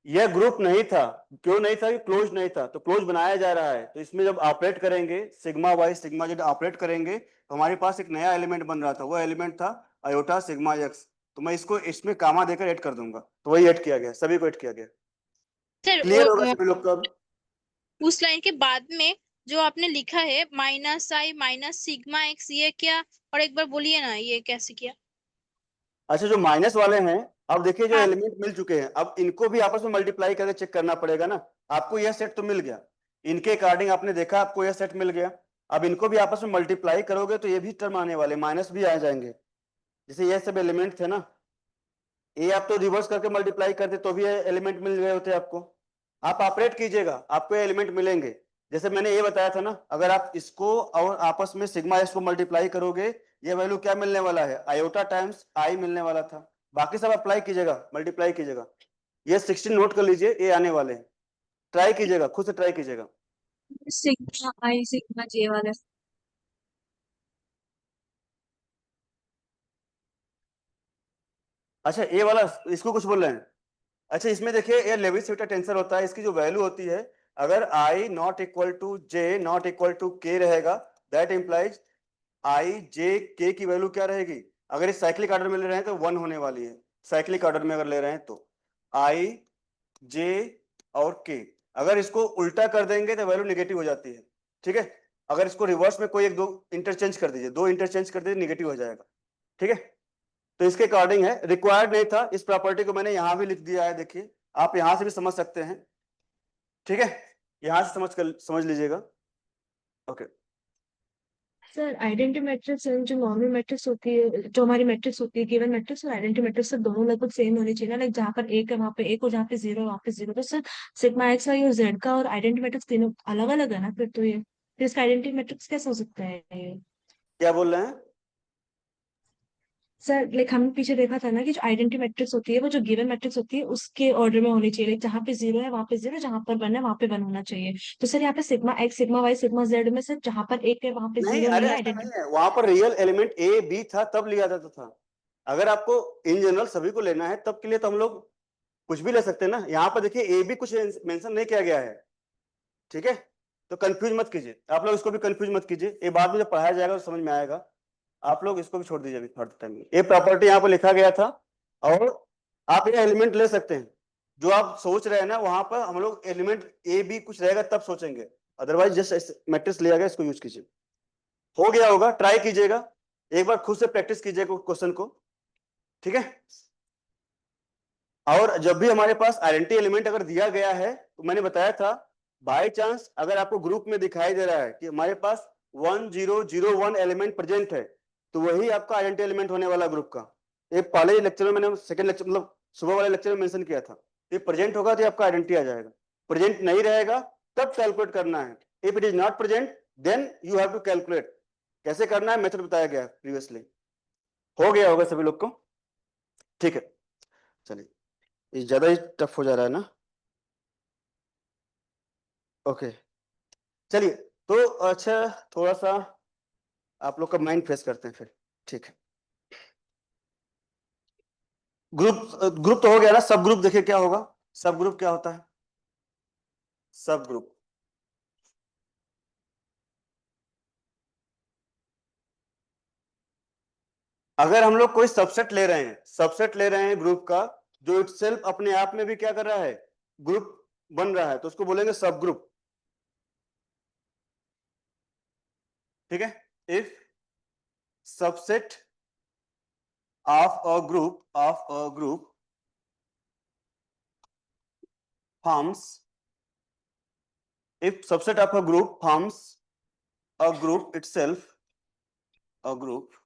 S1: यह ग्रुप नहीं था, क्यों नहीं था, कि क्लोज नहीं था, तो क्लोज बनाया जा रहा है। तो इसमें जब ऑपरेट करेंगे, sigma Y sigma z operate करेंगे, तो हमारे पास एक नया एलिमेंट बन रहा था, वो एलिमेंट था आयोटा सिग्मा एक्स। तो मैं इसको इसमें कामा देकर ऐड कर दूंगा, तो वही ऐड किया गया, सभी को ऐड किया गया।
S5: सर
S1: क्लियर होगा सभी लोग को अब?
S5: उस लाइन के बाद में जो आपने लिखा है minus I minus sigma x, ये क्या? और एक बार बोलिए ना, ये कैसे किया?
S1: अच्छा, जो माइनस वाले हैं, अब देखिए जो
S5: हाँ
S1: एलिमेंट मिल चुके हैं, अब इनको भी आपस में मल्टीप्लाई करके चेक करना पड़ेगा ना। आपको यह सेट तो मिल गया, इनके अकॉर्डिंग आपने देखा, आपको यह सेट मिल गया। अब इनको भी आपस में मल्टीप्लाई करोगे तो ये भी टर्म आने वाले, माइनस भी आ जाएंगे। जैसे ये सब एलिमेंट थे ना, ये आप तो रिवर्स करके मल्टीप्लाई करते तो भी एलिमेंट मिल गए होते आपको। आप ऑपरेट कीजिएगा, आपको एलिमेंट मिलेंगे। जैसे मैंने ये बताया था ना, अगर आप इसको और आपस में सिग्मा एक्स को मल्टीप्लाई करोगे, ये वैल्यू क्या मिलने वाला है, आयोटा टाइम्स आई मिलने वाला था। बाकी सब अप्लाई कीजिएगा, मल्टीप्लाई कीजिएगा। ये 16 नोट कर लीजिए, ये आने वाले हैं। ट्राई कीजिएगा, खुद से ट्राई कीजिएगा।
S2: सिग्मा आई सिग्मा जे वाला।
S1: अच्छा, ये वाला इसको कुछ बोल रहे हैं। अच्छा, इसमें देखिए, ये लेविस हीटर टेंसर होता है, इसकी जो वैल्यू होती है, अगर I not equal to J not equal to K रहेगा, दैट इंप्लाइज आई जे के की वैल्यू क्या रहेगी। अगर इस साइक्लिक ऑर्डर में ले रहे हैं तो 1 होने वाली है, साइक्लिक ऑर्डर में अगर ले रहे हैं तो आई जे और के। अगर इसको उल्टा कर देंगे तो वैल्यू नेगेटिव हो जाती है। ठीक है, अगर इसको रिवर्स में कोई एक दो इंटरचेंज कर दीजिए, दो इंटरचेंज कर दीजिए, नेगेटिव हो जाएगा। ठीक है, तो इसके अकॉर्डिंग है, रिक्वायर्ड नहीं था, इस प्रॉपर्टी को मैंने यहां भी लिख दिया है, देखिए आप यहां से भी समझ सकते हैं। ठीक है, यहां से समझ लीजिएगा। ओके,
S2: सर आइडेंटिटी मैट्रिक्स जो नॉर्मल मैट्रिक्स होती है, जो हमारी मैट्रिक्स होती है, गिवन मैट्रिक्स और आइडेंटिटी मैट्रिक्स, सर दोनों लगभग सेम होनी चाहिए ना, लाइक जहाँ पर एक है वहाँ पे एक, और जहाँ पे जीरो है वहाँ पे जीरो। तो सर सिग्मा एक्स और जेड का और आइडेंटिटी मैट्रिक्स तीनों अलग अलग है ना, फिर तो ये फिर इसका आइडेंटिटी मैट्रिक्स कैसे हो सकता है ये?
S1: क्या बोल रहे हैं?
S2: सर लाइक हमने पीछे देखा था ना कि जो आइडेंटिटी मैट्रिक्स होती है वो जो गिवन मैट्रिक्स होती है उसके ऑर्डर में होनी चाहिए, लाइक जहाँ पे जीरो है वहाँ पे जीरो, जहाँ पर वन है वहाँ पे वन होना चाहिए। तो सर यहाँ पे sigma x sigma Y sigma z में सर जहाँ पर एक है वहाँ पे
S1: नहीं,
S2: जीरो
S1: अरे
S2: नहीं है
S1: ऐसा
S2: आइडेंटिटी।
S1: नहीं है, वहां पर रियल एलिमेंट ए बी था तब लिया जाता था। अगर आपको इन जनरल सभी को लेना है तब के लिए तो हम लोग कुछ भी ले सकते हैं ना। यहाँ पर देखिए, ए बी कुछ मेंशन नहीं किया गया है। ठीक है, तो कंफ्यूज मत कीजिए, आप लोग इसको भी कंफ्यूज मत कीजिए, ये बाद में जब पढ़ाया जाएगा तो समझ में आएगा। आप लोग इसको भी छोड़ दीजिए अभी थोड़ा टाइम में। ये प्रॉपर्टी यहाँ पर लिखा गया था, और आप ये एलिमेंट ले सकते हैं। जो आप सोच रहे हैं ना, वहां पर हम लोग एलिमेंट ए बी कुछ रहेगा तब सोचेंगे, अदरवाइज जस्ट मैट्रिक्स लिया गया, इसको यूज कीजिए। हो गया होगा, ट्राई कीजिएगा, एक बार खुद से प्रैक्टिस कीजिएगा क्वेश्चन को। ठीक है, और जब भी हमारे पास आइडेंटिटी एलिमेंट अगर दिया गया है, तो मैंने बताया था, बाय चांस अगर आपको ग्रुप में दिखाई दे रहा है कि हमारे पास 1 0 0 1 एलिमेंट प्रेजेंट है, तो वही आपका आइडेंटिटी एलिमेंट होने वाला ग्रुप का। ये पहले लेक्चर में मैंने सेकंड लेक्चर मतलब सुबह वाले लेक्चर में मेंशन किया था। ये प्रेजेंट होगा तो आपका आइडेंटिटी आ जाएगा, प्रेजेंट नहीं रहेगा तब कैलकुलेट करना है। If it is not present then you have to calculate. कैसे करना है मेथड बताया गया प्रीवियसली। हो गया होगा सभी लोग को, ठीक है। चलिए, ये ज्यादा ही टफ हो जा रहा है ना। ओके चलिए, तो अच्छा थोड़ा सा आप लोग का माइंड फ्रेश करते हैं फिर, ठीक है। ग्रुप तो हो गया ना। सब ग्रुप देखिए क्या होगा। सब ग्रुप क्या होता है? सब ग्रुप अगर हम लोग कोई सबसेट ले रहे हैं, सबसेट ले रहे हैं ग्रुप का, जो इटसेल्फ अपने आप में भी क्या कर रहा है, ग्रुप बन रहा है, तो उसको बोलेंगे सब ग्रुप, ठीक है। If subset of a group forms, if subset of a group forms a group itself, a group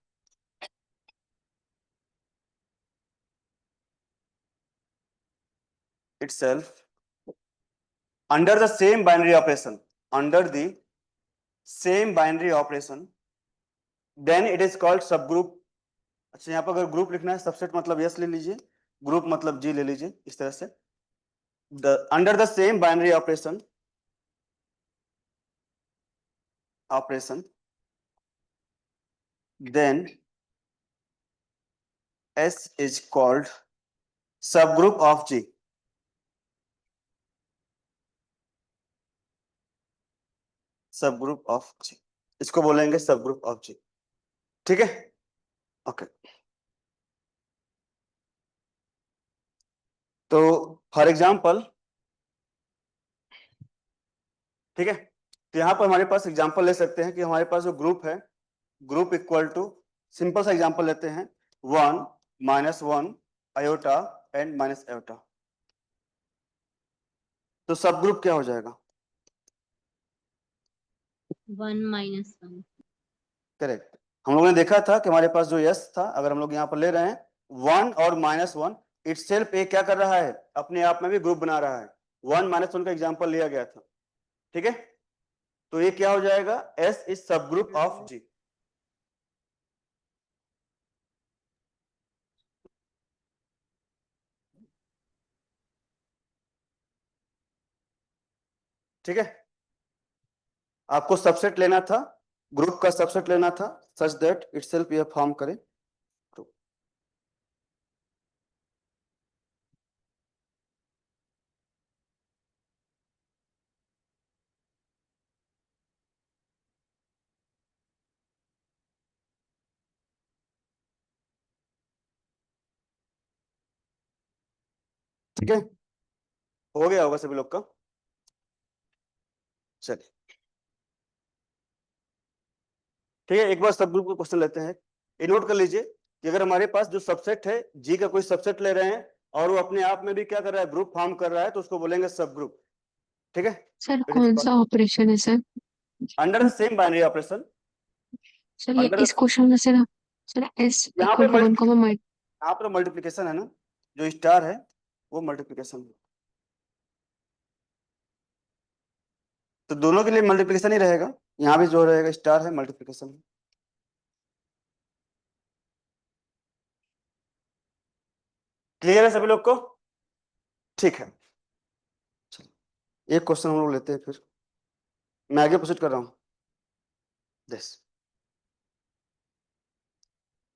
S1: itself under the same binary operation, under the same binary operation, then it is called subgroup। अच्छा, यहाँ पर अगर group लिखना है, subset मतलब yes ले लीजिए, group मतलब जी ले लीजिए, इस तरह से। Under the same binary operation then S is called subgroup of G। Subgroup of G, इसको बोलेंगे सबग्रुप ऑफ G, ठीक है। ओके, तो फॉर एग्जांपल, ठीक है, तो यहाँ पर हमारे पास एग्जांपल ले सकते हैं कि हमारे पास जो ग्रुप है, ग्रुप इक्वल टू, सिंपल सा एग्जांपल लेते हैं, 1 -1 आयोटा एंड माइनस आयोटा। तो सब ग्रुप क्या हो जाएगा?
S6: 1 -1।
S1: करेक्ट। हम लोगों ने देखा था कि हमारे पास जो यस था, अगर हम लोग यहाँ पर ले रहे हैं 1 और -1, इटसेल्फ ये क्या कर रहा है, अपने आप में भी ग्रुप बना रहा है। 1 -1 का एग्जांपल लिया गया था, ठीक है। तो ये क्या हो जाएगा, एस इज सब ग्रुप ऑफ जी। ठीक है, आपको सबसेट लेना था, ग्रुप का सबसेट लेना था सच दैट इटसेल्फ ये फॉर्म करे ग्रुप। ठीक है, हो गया होगा सभी लोग का। चलिए, ठीक है, एक बार सब ग्रुप का क्वेश्चन लेते हैं। ये नोट कर लीजिए कि अगर हमारे पास जो सबसेट है, जी का कोई सबसेट ले रहे हैं और वो अपने आप में भी क्या कर रहा है, ग्रुप फॉर्म कर रहा है, तो उसको बोलेंगे सब ग्रुप, ठीक है।
S4: सर कौन सा ऑपरेशन है sir?
S1: Under the same binary operation.
S4: Sir ये
S1: अंडर
S4: इस क्वेश्चन में सर एस
S1: यहाँ पे
S4: इक्वल टू 1,
S1: यहाँ पर मल्टीप्लीकेशन है ना, जो स्टार है वो मल्टीप्लीकेशन है, तो दोनों के लिए मल्टीप्लीकेशन ही रहेगा। यहाँ भी जो रहेगा स्टार है, मल्टीप्लीकेशन है। क्लियर है सभी लोग को? ठीक है, एक क्वेश्चन हम लोग लेते हैं, फिर मैं आगे प्रोसीड कर रहा हूँ। This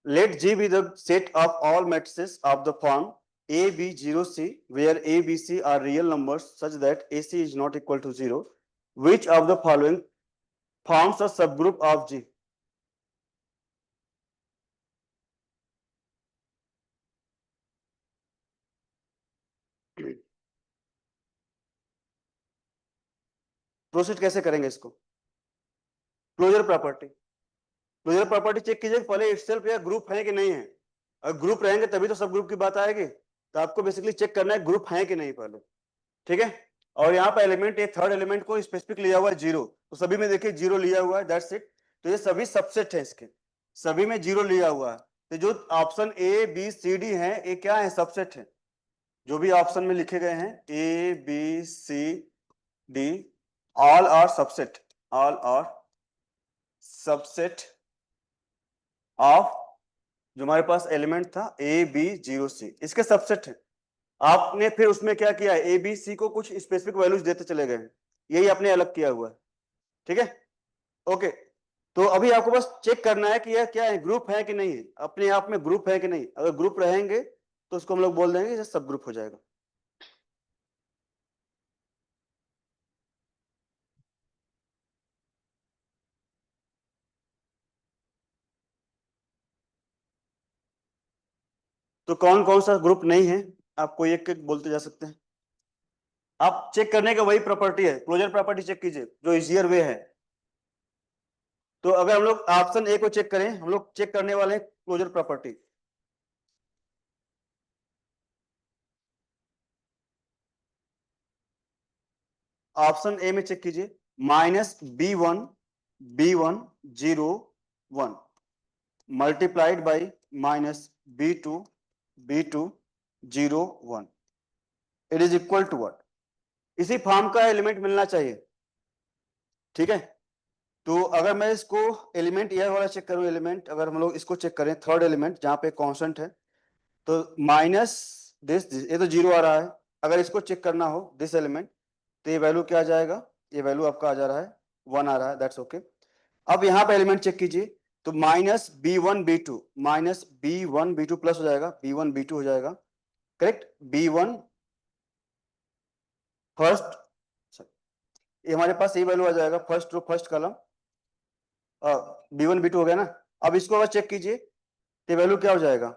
S1: let G be the set of all matrices of the form A, B, 0, C, where A, B, C are real numbers such that AC is not equal to 0. Which of the following forms a subgroup of G? Proceed कैसे करेंगे इसको? Closure property, closure property check कीजिए पहले itself या group है कि नहीं है। अगर ग्रुप रहेंगे तभी तो सब ग्रुप की बात आएगी, तो आपको बेसिकली चेक करना है ग्रुप है कि नहीं पहले, ठीक है। और यहाँ पर एलिमेंट, ये थर्ड एलिमेंट को स्पेसिफिक लिया हुआ है 0, तो सभी में देखिए 0 लिया हुआ है, दैट्स इट। तो ये सभी सबसेट है इसके, सभी में 0 लिया हुआ है, तो जो option a b C d है ये क्या है, सबसेट है। जो भी ऑप्शन में लिखे गए हैं a b C d all are subset, all are subset of जो हमारे पास एलिमेंट था ए बी 0 सी, इसके सबसेट है। आपने फिर उसमें क्या किया है, ए बी सी को कुछ स्पेसिफिक वैल्यूज देते चले गए हैं, यही आपने अलग किया हुआ है। ठीक है, ओके। तो अभी आपको बस चेक करना है कि यह क्या है, ग्रुप है कि नहीं है, अपने आप में ग्रुप है कि नहीं। अगर ग्रुप रहेंगे तो उसको हम लोग बोल देंगे ये सब ग्रुप हो जाएगा। तो कौन कौन सा ग्रुप नहीं है, आपको एक एक बोलते जा सकते हैं। आप चेक करने का वही प्रॉपर्टी है, क्लोजर प्रॉपर्टी चेक कीजिए जो इजियर वे है। तो अगर हम लोग ऑप्शन ए को चेक करें, हम लोग चेक करने वाले हैं क्लोजर प्रॉपर्टी। ऑप्शन ए में चेक कीजिए, -b1 multiplied by -b2 0 1, it is equal to what, इसी फॉर्म का एलिमेंट मिलना चाहिए। ठीक है, तो अगर मैं इसको एलिमेंट यह वाला चेक करूं, एलिमेंट अगर हम लोग इसको चेक करें, थर्ड एलिमेंट जहां पे कांस्टेंट है, तो माइनस दिस ये तो 0 आ रहा है। अगर इसको चेक करना हो दिस एलिमेंट, तो ये वैल्यू क्या आ जाएगा, ये वैल्यू आपका आ जा रहा है 1 आ रहा है, दैट्स ओके। अब यहाँ पे एलिमेंट चेक कीजिए, तो -b1 b2 प्लस हो जाएगा, b1 b2 हो जाएगा, करेक्ट। b1 फर्स्ट, ये हमारे पास ये वैल्यू आ जाएगा, first row first column, b1 b2 हो गया ना। अब इसको अगर चेक कीजिए तो वैल्यू क्या हो जाएगा,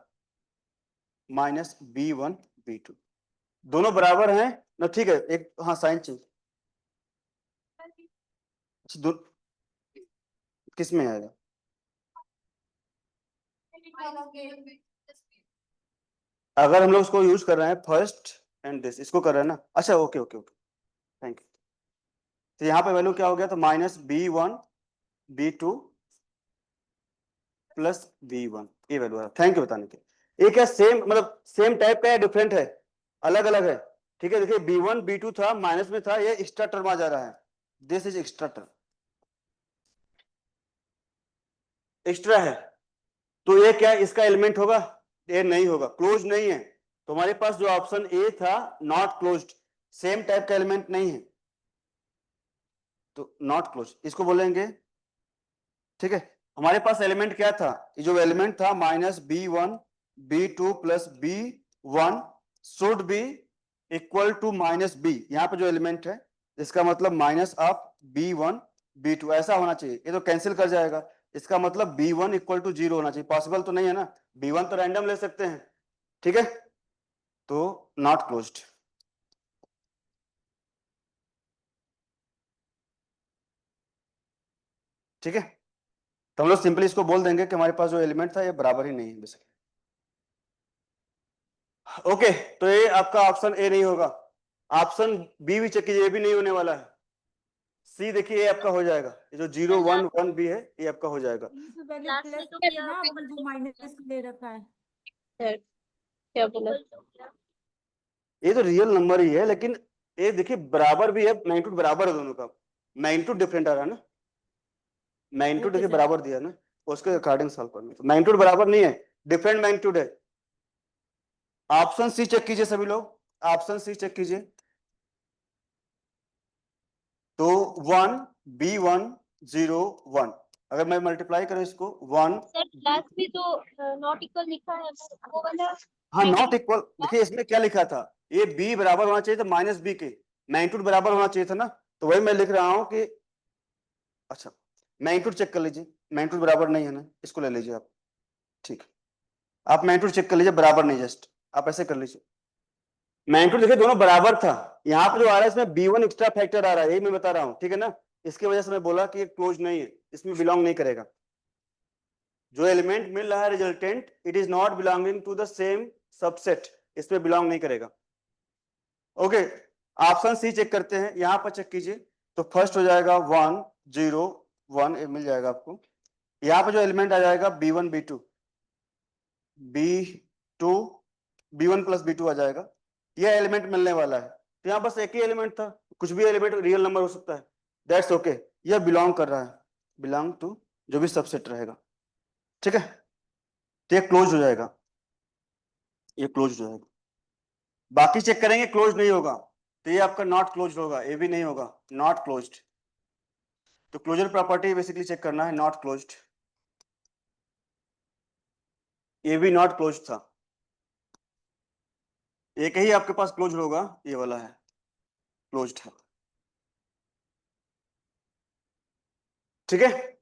S1: -b1 b2, दोनों बराबर हैं ना। ठीक है, एक हाँ साइन चेंज किस में आएगा, अगर हम लोग उसको यूज कर रहे हैं फर्स्ट एंड दिस, इसको कर रहे हैं ना, अच्छा okay okay okay, thank you. तो यहाँ पे वैल्यू क्या हो गया, तो -b1 b2 प्लस b1, ये वैल्यू है। थैंक यू बताने के। ये क्या सेम मतलब सेम टाइप का है, डिफरेंट है, अलग अलग है। ठीक है, देखिए b1 b2 था, माइनस में था, ये एक्स्ट्रा टर्म आ जा रहा है, this is extra term, extra है। तो ये क्या इसका एलिमेंट होगा, ये नहीं होगा, क्लोज नहीं है। तो हमारे पास जो ऑप्शन ए था नॉट क्लोज्ड, सेम टाइप का एलिमेंट नहीं है, तो नॉट क्लोज इसको बोलेंगे। ठीक है, हमारे पास एलिमेंट क्या था, ये जो एलिमेंट था -b1 b2 plus b1 should be equal to -b, यहाँ पे जो एलिमेंट है इसका मतलब माइनस ऑफ b1 b2 ऐसा होना चाहिए। ये तो कैंसिल कर जाएगा, इसका मतलब b1 इक्वल टू 0 होना चाहिए। पॉसिबल तो नहीं है ना, b1 तो रैंडम ले सकते हैं। ठीक है, तो नॉट क्लोज्ड। ठीक है, तो हम लोग सिंपली इसको बोल देंगे कि हमारे पास जो एलिमेंट था ये बराबर ही नहीं है बेसिकली। ओके, तो ये आपका ऑप्शन ए नहीं होगा। ऑप्शन बी भी चेक कीजिए, ये भी नहीं होने वाला है। सी देखिए ये आपका हो जाएगा, ये जो 0 1 1 भी है ये आपका हो जाएगा।
S6: लास्ट में तो क्या
S2: ले रखा है,
S5: सर क्या बोला,
S1: ये तो रियल नंबर ही है, लेकिन ये देखिए बराबर भी है, मैग्नीट्यूड बराबर है दोनों का, मैग्नीट्यूड डिफरेंट आ रहा है ना, मैग्नीट्यूड देखिए बराबर दिया है ना, उसके अकॉर्डिंग सॉल्व करना। तो मैग्नीट्यूड बराबर नहीं है, डिफरेंट मैग्नीट्यूड है। ऑप्शन सी चेक कीजिए सभी लोग, ऑप्शन सी चेक कीजिए, तो 1 b1 0 1, अगर मैं मल्टीप्लाई करूं इसको 1,
S6: सर लास्ट में तो नॉट इक्वल लिखा है वो वाला।
S1: हाँ नॉट इक्वल, देखिए इसमें क्या लिखा था, ये b बराबर होना चाहिए था -b के, मैग्नीट्यूड बराबर होना चाहिए था ना, तो वही मैं लिख रहा हूं कि अच्छा मैग्नीट्यूड चेक कर लीजिए, मैग्नीट्यूड बराबर नहीं है ना, इसको ले लीजिए आप। ठीक है, आप मैग्नीट्यूड चेक कर लीजिए, बराबर नहीं, जस्ट आप ऐसे कर लीजिए। मैग्नीट्यूड देखिए दोनों बराबर था, यहाँ पे जो आ रहा है इसमें b1 एक्स्ट्रा फैक्टर आ रहा है, यही मैं बता रहा हूँ। ठीक है ना, इसकी वजह से मैं बोला कि ये क्लोज नहीं है, इसमें बिलोंग नहीं करेगा। जो एलिमेंट मिल रहा है resultant, it is not belonging to the same subset, इसमें बिलोंग नहीं करेगा। ओके, ऑप्शन सी चेक करते हैं, यहाँ पर चेक कीजिए, तो फर्स्ट हो जाएगा 1 0 1, ये मिल जाएगा आपको, यहाँ पे जो एलिमेंट आ जाएगा B1 B2 B2 B1 plus B2 आ जाएगा, यह एलिमेंट मिलने वाला है। तो यहाँ बस एक ही एलिमेंट था, कुछ भी एलिमेंट रियल नंबर हो सकता है, दैट्स ओके। यह बिलोंग कर रहा है, बिलोंग टू जो भी सबसेट रहेगा, ठीक है। तो ये क्लोज हो जाएगा, ये क्लोज हो जाएगा। बाकी चेक करेंगे, क्लोज नहीं होगा तो ये आपका नॉट क्लोज होगा, ये भी नहीं होगा, नॉट क्लोज्ड। तो क्लोजर प्रॉपर्टी बेसिकली चेक करना है, नॉट क्लोज्ड, ये भी नॉट क्लोज था। एक ही आपके पास क्लोज होगा, ये वाला है क्लोज्ड है, ठीक है।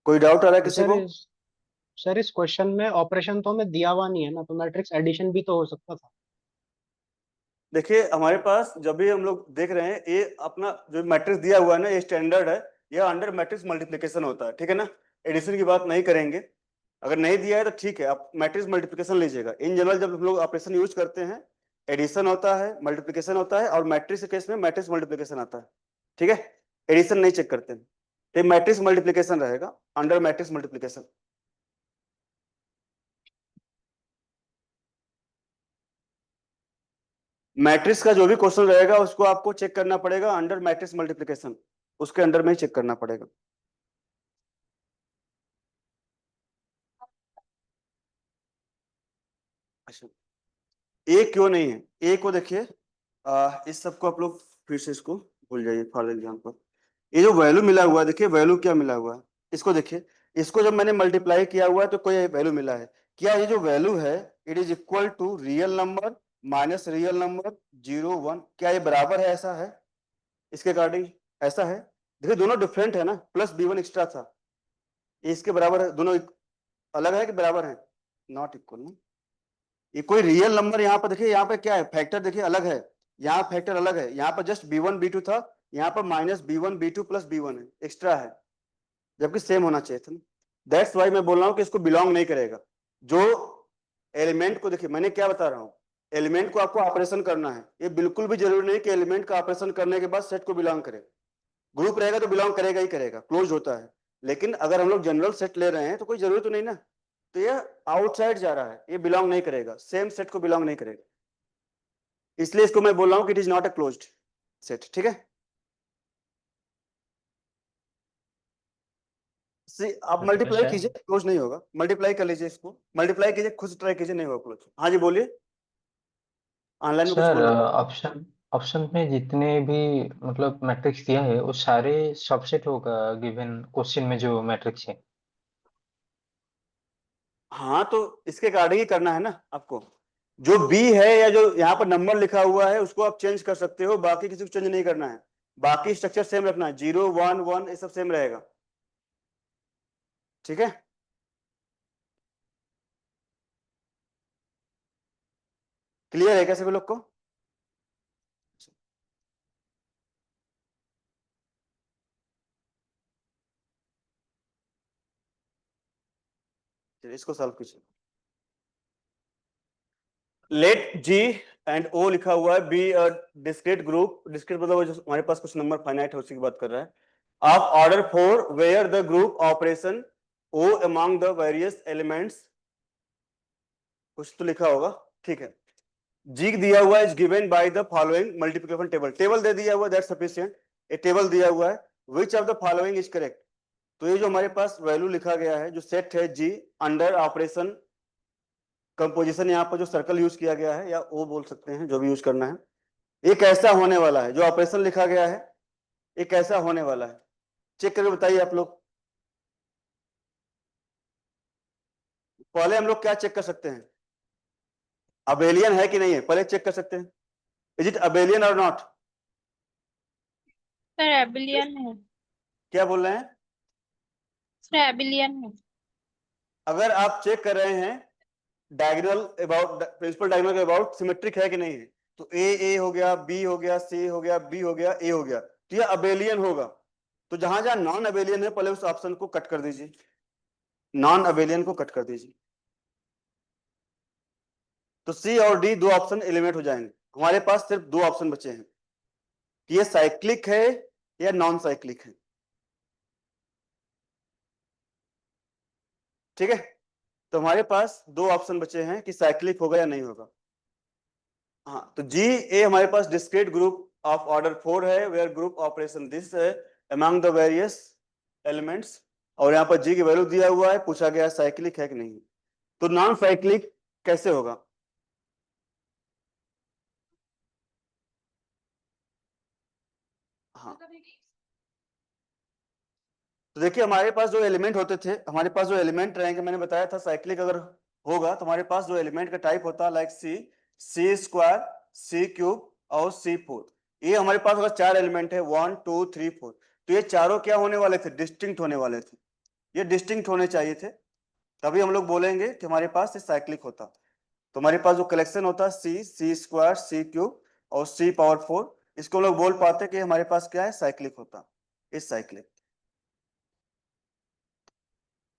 S1: कोई डाउट आ रहा है
S7: तो
S1: किसी को?
S7: सर इस क्वेश्चन में ऑपरेशन तो हमें दिया हुआ नहीं है ना, तो मैट्रिक्स एडिशन भी तो हो सकता था।
S1: देखिए हमारे पास जब भी हम लोग देख रहे हैं, ये अपना जो मैट्रिक्स दिया हुआ है ना, ये स्टैंडर्ड है, ये अंडर मैट्रिक्स मल्टीप्लिकेशन होता है, ठीक है ना। एडिशन की बात नहीं करेंगे, अगर नहीं दिया है तो ठीक है, आप मैट्रिक्स मल्टीप्लिकेशन लीजिएगा। इन जनरल जब हम लोग ऑपरेशन यूज करते हैं, एडिशन होता है, मल्टीप्लिकेशन होता है, और मैट्रिक्स के केस में मैट्रिक्स मल्टीप्लिकेशन आता है, ठीक है। एडिशन नहीं चेक करते हैं, तो मैट्रिक्स मल्टीप्लिकेशन रहेगा, अंडर मैट्रिक्स मल्टीप्लिकेशन। मैट्रिक्स का जो भी क्वेश्चन रहेगा उसको आपको चेक करना पड़ेगा अंडर मैट्रिक्स मल्टीप्लिकेशन, उसके अंडर में ही चेक करना पड़ेगा। अच्छा, ए क्यों नहीं है? ए को देखिए, इस सबको आप लोग फिर से इसको भूल जाइए फॉर एग्जाम्पल। ये जो वैल्यू मिला हुआ है, देखिए वैल्यू क्या मिला हुआ है, इसको देखिए, इसको जब मैंने मल्टीप्लाई किया हुआ है तो कोई वैल्यू मिला है। क्या ये जो वैल्यू है it is equal to real number minus real number 0 1, क्या ये बराबर है? ऐसा है इसके अकॉर्डिंग, ऐसा है। देखिए दोनों डिफरेंट है ना, प्लस B1 एक्स्ट्रा था, ये इसके बराबर है, दोनों अलग है कि बराबर है? नॉट इक्वल ना। ये कोई रियल नंबर यहाँ पर देखिए, यहाँ पे क्या है, फैक्टर देखिए अलग है, यहाँ फैक्टर अलग है, यहाँ पर जस्ट B1 B2 था, यहाँ पर minus B1 B2 plus B1 है, एक्स्ट्रा है, जबकि सेम होना चाहिए था। दैट्स वाई मैं बोल रहा हूँ कि इसको बिलोंग नहीं करेगा। जो एलिमेंट को देखिए, मैंने क्या बता रहा हूँ, एलिमेंट को आपको ऑपरेशन करना है, ये बिल्कुल भी जरूरी नहीं कि एलिमेंट का ऑपरेशन करने के बाद सेट को बिलोंग करे। ग्रुप रहेगा तो बिलोंग करेगा ही करेगा, क्लोज होता है। लेकिन अगर हम लोग जनरल सेट ले रहे हैं तो कोई जरूरत तो नहीं ना, तो ये आउटसाइड जा रहा है, ये बिलोंग नहीं करेगा, सेम सेट को बिलोंग नहीं करेगा, इसलिए इसको मैं बोल रहा हूँ कि it is not a closed set, ठीक है। आप मल्टीप्लाई कीजिए, क्लोज नहीं होगा, मल्टीप्लाई कर लीजिए, इसको मल्टीप्लाई कीजिए, खुद से ट्राई कीजिए, नहीं होगा क्लोज। हाँ जी बोलिए, ऑनलाइन में कुछ
S8: सर
S1: बोल रहे
S8: ऑप्शन ऑप्शन में जितने भी मतलब मैट्रिक्स दिया है वो सारे सबसेट होगा गिवन क्वेश्चन में जो मैट्रिक्स है।
S1: हाँ तो इसके अकॉर्डिंग ही करना है ना आपको, जो बी है या जो यहाँ पर नंबर लिखा हुआ है उसको आप चेंज कर सकते हो, बाकी किसी को चेंज नहीं करना है, बाकी स्ट्रक्चर सेम रखना है, 0 1 1 ये सब सेम रहेगा, ठीक है। क्लियर है क्या सभी लोग को? चलिए इसको सॉल्व कीजिए। लेट जी एंड ओ लिखा हुआ है बी डिस्क्रीट ग्रुप, डिस्क्रीट मतलब जो हमारे पास कुछ नंबर फाइनाइट है उसी की बात कर रहा है। Of order 4 where the group operation o among the various elements, कुछ तो लिखा होगा, ठीक है। जी दिया हुआ है, is given by the following multiplication table, table दे दिया हुआ है, दैट्स सफिशिएंट। एक टेबल दिया हुआ है, which of the following is correct. तो ये जो हमारे पास वैल्यू लिखा गया है, जो सेट है जी अंडर ऑपरेशन कंपोजिशन, यहाँ पर जो सर्कल यूज किया गया है या ओ बोल सकते हैं, जो भी यूज करना है, ये कैसा होने वाला है, जो ऑपरेशन लिखा गया है ये कैसा होने वाला है, चेक करके बताइए आप लोग। पहले हम लोग क्या चेक कर सकते हैं, अबेलियन है कि नहीं है, पहले चेक कर सकते हैं, इज इट अबेलियन और नॉट।
S5: सर एबिलियन है,
S1: क्या बोल रहे हैं?
S5: सर एबिलियन है।
S1: अगर आप चेक कर रहे हैं डायगोनल अबाउट, प्रिंसिपल डायगोनल के अबाउट सिमेट्रिक है कि नहीं है, तो ए हो गया, बी हो गया, सी हो गया, बी हो गया, ए हो गया, तो ये अबेलियन होगा। तो जहां जहां नॉन अबेलियन है पहले उस ऑप्शन को कट कर दीजिए, नॉन अबेलियन को कट कर दीजिए, तो सी और डी दो ऑप्शन एलिमिनेट हो जाएंगे। हमारे पास सिर्फ दो ऑप्शन बचे हैं कि ये साइक्लिक है या नॉन साइक्लिक है। ठीक है, तो हमारे पास दो ऑप्शन बचे हैं कि साइक्लिक होगा या नहीं होगा। हाँ, तो जी ए हमारे पास डिस्क्रीट ग्रुप ऑफ ऑर्डर 4 है, वेयर ग्रुप ऑपरेशन दिस है अमंग द वेरियस एलिमेंट्स, और यहाँ पर जी की वैल्यू दिया हुआ है, पूछा गया साइक्लिक है कि नहीं। तो नॉन साइक्लिक कैसे होगा? हाँ, तो देखिए हमारे पास जो एलिमेंट होते थे, हमारे पास जो एलिमेंट रहेंगे, मैंने बताया था साइक्लिक अगर होगा तो हमारे पास जो एलिमेंट का टाइप होता है लाइक सी स्क्वायर, सी क्यूब और सी फोर। ये हमारे पास अगर चार एलिमेंट है 1 2 3 4, तो ये चारों क्या होने वाले थे? डिस्टिंक्ट होने वाले थे। ये डिस्टिंक्ट होने चाहिए थे, तभी हम लोग बोलेंगे कि हमारे पास ये साइक्लिक होता। तो हमारे पास जो कलेक्शन होता है सी स्क्वायर, सी क्यूब और सी पावर 4, इसको हम लोग बोल पाते कि हमारे पास क्या है? साइक्लिक होता, इस साइक्लिक।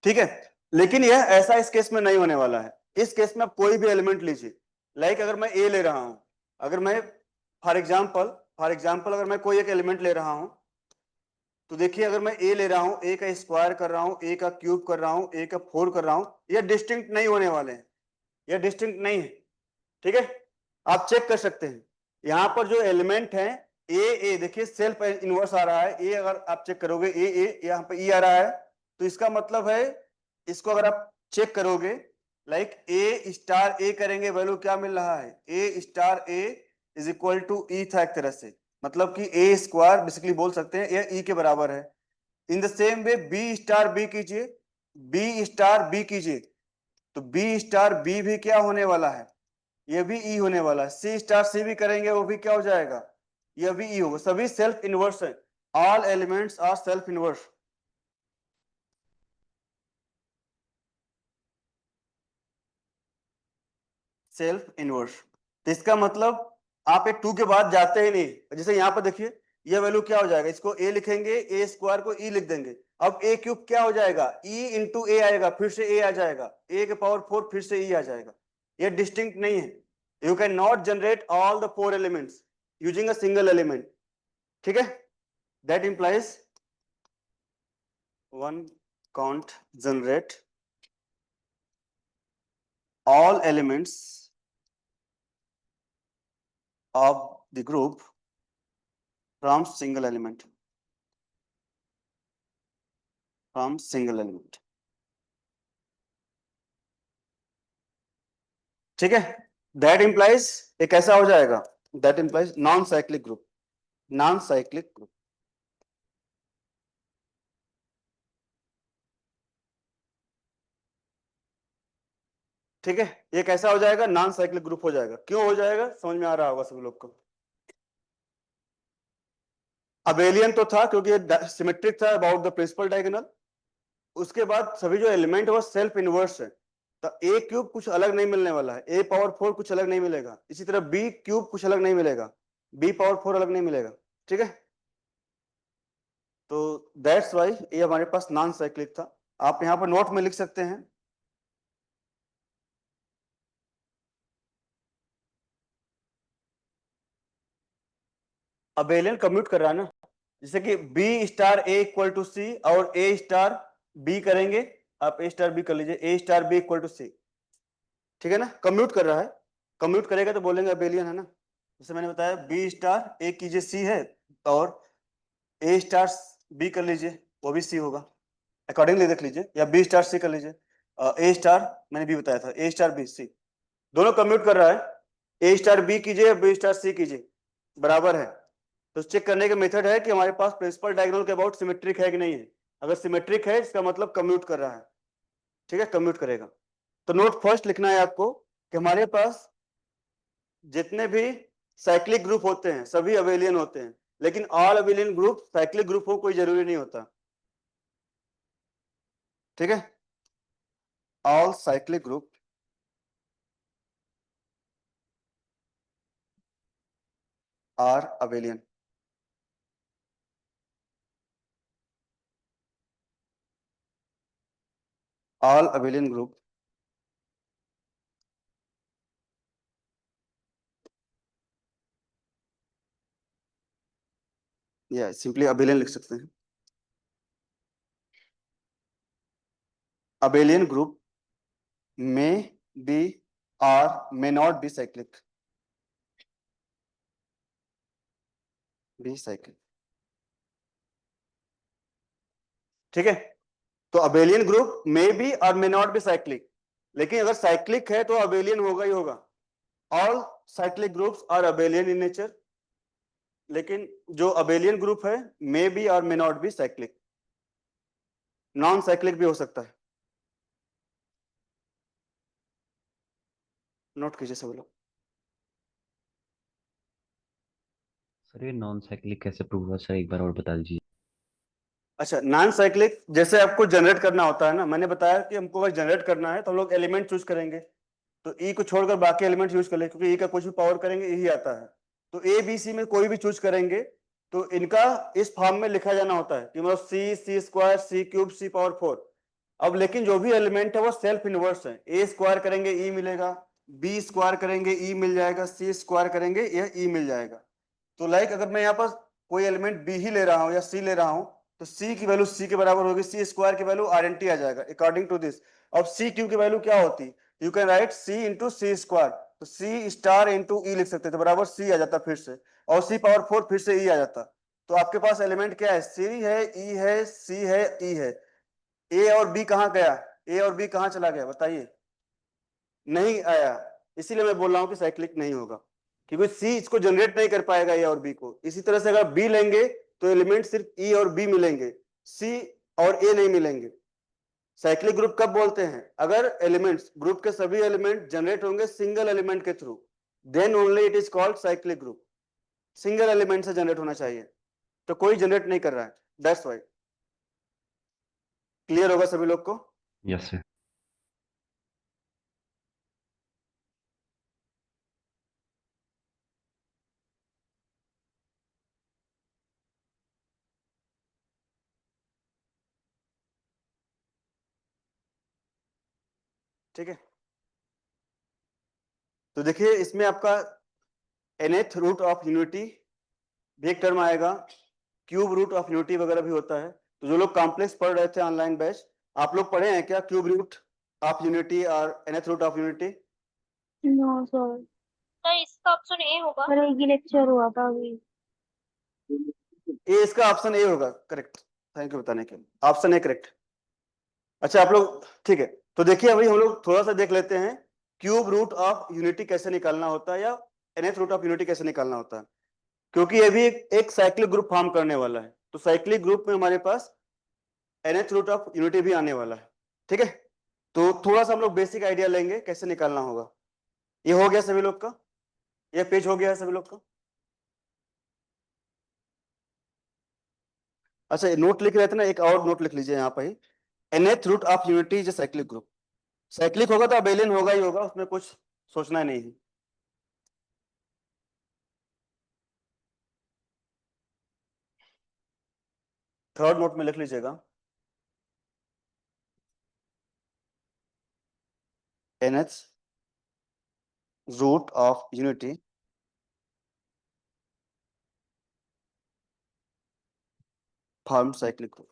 S1: ठीक है, लेकिन यह ऐसा इस केस में नहीं होने वाला है। इस केस में आप कोई भी एलिमेंट लीजिए, लाइक अगर मैं ए ले रहा हूं, अगर मैं फॉर एग्जांपल अगर मैं कोई एक एलिमेंट ले रहा हूं, तो देखिए अगर मैं ए ले रहा हूं, ए का स्क्वायर कर रहा हूं, ए का क्यूब कर रहा हूं, ए का 4 कर रहा हूं, ये डिस्टिंक्ट नहीं होने वाले हैं, ये डिस्टिंक्ट नहीं है। ठीक है, आप चेक कर सकते हैं यहां पर जो एलिमेंट है ए देखिए सेल्फ इनवर्स आ रहा है। ए अगर आप चेक करोगे ए यहाँ पे ई आ रहा है, तो इसका मतलब है, इसको अगर आप चेक करोगे लाइक ए स्टार ए करेंगे, वैल्यू क्या मिल रहा है? A star A is equal to E था एक तरह से, मतलब कि ए स्क्वायर बेसिकली बोल सकते हैं, ये ई के बराबर है। In the same way b star b कीजिए, बी स्टार बी कीजिए, तो बी स्टार बी भी क्या होने वाला है? ये भी ई होने वाला है। सी स्टार सी भी करेंगे, वो भी क्या हो जाएगा? ये भी ई होगा। सभी सेल्फ इनवर्स है, all elements are self inverse. Self inverse, तो इसका मतलब आप एक 2 के बाद जाते ही नहीं। जैसे यहाँ पर देखिए ये वैल्यू क्या हो जाएगा, इसको ए लिखेंगे, ए स्क्वायर को ई लिख देंगे, अब ए क्यूब क्या हो जाएगा? ई इंटू ए आएगा, फिर से ए आ जाएगा, ए के पावर 4 फिर से ई आ जाएगा। ये डिस्टिंक्ट नहीं है। You can not generate all the 4 elements using a single element. ठीक है, that implies one can't generate all elements of the group from single element, ठीक है, दैट इंप्लाइज ये कैसा हो जाएगा? That implies non cyclic group, non cyclic group. ठीक है, ये कैसा हो जाएगा? नॉन साइक्लिक ग्रुप हो जाएगा। क्यों हो जाएगा? समझ में आ रहा होगा सभी लोग को। अबेलियन तो था क्योंकि ये सिमेट्रिक था अबाउट द प्रिंसिपल डायगोनल। उसके बाद सभी जो एलिमेंट है वो सेल्फ इनवर्स है, तो ए क्यूब कुछ अलग नहीं मिलने वाला है, ए पावर 4 कुछ अलग नहीं मिलेगा, इसी तरह बी क्यूब कुछ अलग नहीं मिलेगा, बी पावर 4 अलग नहीं मिलेगा। ठीक है, तो दैट्स वाई ये हमारे पास नॉन साइक्लिक था। आप यहाँ पर नोट में लिख सकते हैं। अबेलियन कम्यूट कर रहा है ना, जैसे कि B star A equal to C और ए स्टार बी करेंगे, आप ए स्टार बी कर लीजिए, ए स्टार बी इक्वल टू सी। ठीक है ना, कम्यूट कर रहा है, कम्यूट करेगा तो बोलेंगे अबेलियन है ना। जैसे मैंने बताया बी स्टार ए कीजिए सी है, और ए स्टार बी कर लीजिए, वो भी सी होगा, अकॉर्डिंगली देख लीजिए, या बी स्टार सी कर लीजिए। ए स्टार मैंने बी बताया था, ए स्टार बी सी दोनों कम्यूट कर रहा है। ए स्टार बी कीजिए, बी स्टार सी कीजिए, बराबर है। तो चेक करने का मेथड है कि हमारे पास प्रिंसिपल डायगोनल के अबाउट सिमेट्रिक है कि नहीं है। अगर सिमेट्रिक है इसका मतलब कम्यूट कर रहा है। ठीक है, कम्यूट करेगा। तो नोट फर्स्ट लिखना है आपको कि हमारे पास जितने भी साइक्लिक ग्रुप होते हैं सभी अबेलियन होते हैं, लेकिन all abelian group cyclic group हो कोई जरूरी नहीं होता। ठीक है, all cyclic group are abelian. All abelian group या सिंपली अबेलियन लिख सकते हैं। Abelian group may be or may not be cyclic। ठीक है, तो अबेलियन ग्रुप मे बी और मे नॉट बी साइक्लिक, लेकिन अगर साइक्लिक है तो अबेलियन होगा ही होगा। All cyclic groups are abelian in nature, लेकिन जो अबेलियन ग्रुप है मे बी और may not be cyclic, non cyclic भी हो सकता है। नोट कीजिए सब लोग।
S9: सर ये नॉन साइक्लिक कैसे प्रूव हुआ सर, एक बार और बता दीजिए।
S1: अच्छा, नॉन साइक्लिक जैसे आपको जनरेट करना होता है ना, मैंने बताया कि हमको अगर जनरेट करना है तो हम लोग एलिमेंट चूज करेंगे, तो ई को छोड़कर बाकी एलिमेंट यूज कर ले, क्योंकि ई का कुछ भी पावर करेंगे यही आता है। तो ए बी सी में कोई भी चूज करेंगे तो इनका इस फॉर्म में लिखा जाना होता है कि मतलब सी, सी स्क्वायर, सी क्यूब, सी पावर 4। अब लेकिन जो भी एलिमेंट है वो सेल्फ इनवर्स है। ए स्क्वायर करेंगे ई मिलेगा, बी स्क्वायर करेंगे ई मिल जाएगा, सी स्क्वायर करेंगे यह ई मिल जाएगा। तो लाइक अगर मैं यहाँ पर कोई एलिमेंट बी ही ले रहा हूँ या सी ले रहा हूँ तो सी की वैल्यू सी के बराबर होगी, सी स्क्वायर की वैल्यू आर एन टी आ जाएगा अकॉर्डिंग टू दिस। अब सी क्यू की वैल्यू क्या होती, you can write c into c square, तो सी स्टार इंटू ई लिख सकते थे, बराबर सी आ जाता फिर से, और सी पावर 4 फिर से ई आ जाता। तो आपके पास एलिमेंट क्या है, सी है, ई है, सी है, ई है। ए और बी कहाँ गया, ए और बी कहाँ चला गया बताइए, नहीं आया। इसीलिए मैं बोल रहा हूँ कि साइक्लिक नहीं होगा, क्योंकि सी इसको जनरेट नहीं कर पाएगा ए और बी को। इसी तरह से अगर बी लेंगे तो एलिमेंट सिर्फ ई और बी मिलेंगे, सी और ए नहीं मिलेंगे। साइक्लिक ग्रुप कब बोलते हैं, अगर एलिमेंट्स, ग्रुप के सभी एलिमेंट जनरेट होंगे सिंगल एलिमेंट के through, then only it is called cyclic group. Single element से जनरेट होना चाहिए, तो कोई जनरेट नहीं कर रहा है, दैट्स व्हाई। क्लियर होगा सभी लोग को?
S9: Yes sir.
S1: ठीक है, तो देखिए इसमें आपका nth रूट ऑफ यूनिटी भी एक टर्म आएगा, क्यूब रूट ऑफ यूनिटी वगैरह भी होता है। तो जो लोग कॉम्प्लेक्स पढ़ रहे थे ऑनलाइन बैच, आप लोग पढ़े हैं क्या क्यूब रूट ऑफ यूनिटी और nth root of unity?
S2: No sir,
S6: sir इसका ऑप्शन ए होगा।
S2: सर एक ही लेक्चर हुआ था अभी।
S1: ए, इसका ऑप्शन ए होगा, करेक्ट। थैंक यू बताने के लिए, ऑप्शन ए करेक्ट। अच्छा आप लोग ठीक है, तो देखिए अभी हम लोग थोड़ा सा देख लेते हैं क्यूब रूट ऑफ यूनिटी कैसे निकालना होता है या nth रूट ऑफ यूनिटी कैसे निकालना होता है, क्योंकि ये भी एक साइक्लिक ग्रुप फॉर्म करने वाला है। तो साइक्लिक ग्रुप में हमारे पास nth रूट ऑफ यूनिटी भी आने वाला है। ठीक है, तो थोड़ा सा हम लोग बेसिक आइडिया लेंगे कैसे निकालना होगा। ये हो गया सभी लोग का, ये पेज हो गया है सभी लोग का? अच्छा नोट लिख रहे थे ना, एक और नोट लिख लीजिए यहाँ पर ही, nth root of unity is cyclic group. Cyclic होगा तो अबेलियन होगा ही होगा, उसमें कुछ सोचना नहीं है। थर्ड नोट में लिख लीजिएगा, nth root of unity form cyclic group.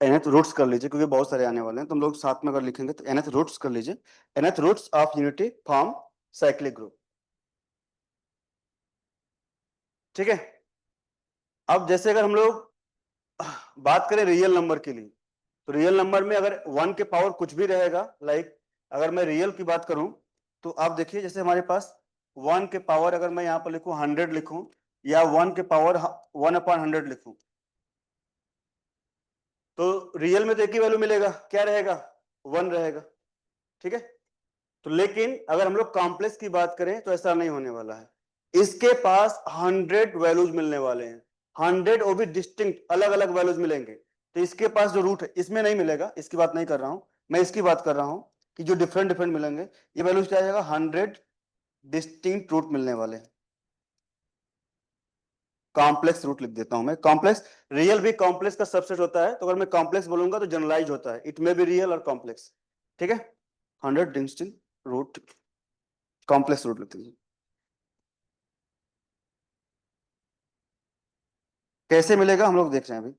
S1: nth roots कर लीजिए, क्योंकि बहुत सारे आने वाले हैं, तो हम लोग साथ में अगर लिखेंगे तो nth रूट्स कर लीजिए, nth roots of unity form cyclic group. ठीक है, अब जैसे अगर हम लोग बात करें रियल नंबर के लिए, तो रियल नंबर में अगर 1 के पावर कुछ भी रहेगा, लाइक अगर मैं रियल की बात करूं तो आप देखिए जैसे हमारे पास 1 के पावर अगर मैं यहाँ पर लिखूं 100 लिखूं, या 1 के पावर 1/100 लिखूं, तो रियल में तो एक ही वैल्यू मिलेगा, क्या रहेगा, 1 रहेगा। ठीक है, तो लेकिन अगर हम लोग कॉम्प्लेक्स की बात करें तो ऐसा नहीं होने वाला है, इसके पास 100 वैल्यूज मिलने वाले हैं, 100 वो भी डिस्टिंक्ट अलग अलग वैल्यूज मिलेंगे। तो इसके पास जो रूट है इसमें नहीं मिलेगा, इसकी बात नहीं कर रहा हूं मैं, इसकी बात कर रहा हूं कि जो डिफरेंट डिफरेंट मिलेंगे, ये वैल्यूज क्या आएगा, 100 डिस्टिंक्ट रूट मिलने वाले हैं। कॉम्प्लेक्स रूट लिख देता हूं मैं। कॉम्प्लेक्स, रियल भी कॉम्प्लेक्स का सबसेट होता है, तो अगर मैं कॉम्प्लेक्स बोलूंगा तो जनरलाइज होता है, इट में भी रियल और कॉम्प्लेक्स। ठीक है, 100 डिस्टिंक्ट रूट, कॉम्प्लेक्स रूट लिखते हैं। कैसे मिलेगा हम लोग देख रहे हैं अभी,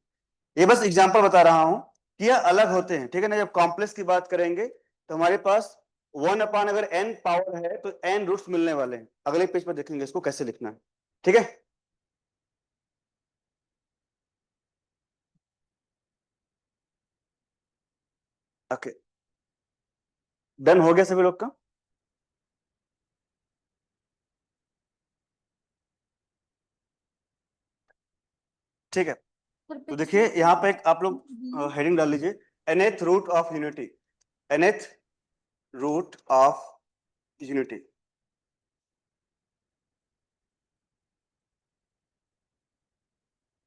S1: ये बस एग्जांपल बता रहा हूं कि यह अलग होते हैं। ठीक है ना, जब कॉम्प्लेक्स की बात करेंगे तो हमारे पास 1 अगर n पावर है तो n रूट्स मिलने वाले हैं। अगले पेज पर देखेंगे इसको कैसे लिखना है। ठीक है, ओके, डन हो गया सभी लोग का। ठीक है, तो देखिए यहाँ पे एक आप लोग हेडिंग डाल लीजिए, nth root of unity, nth root of unity.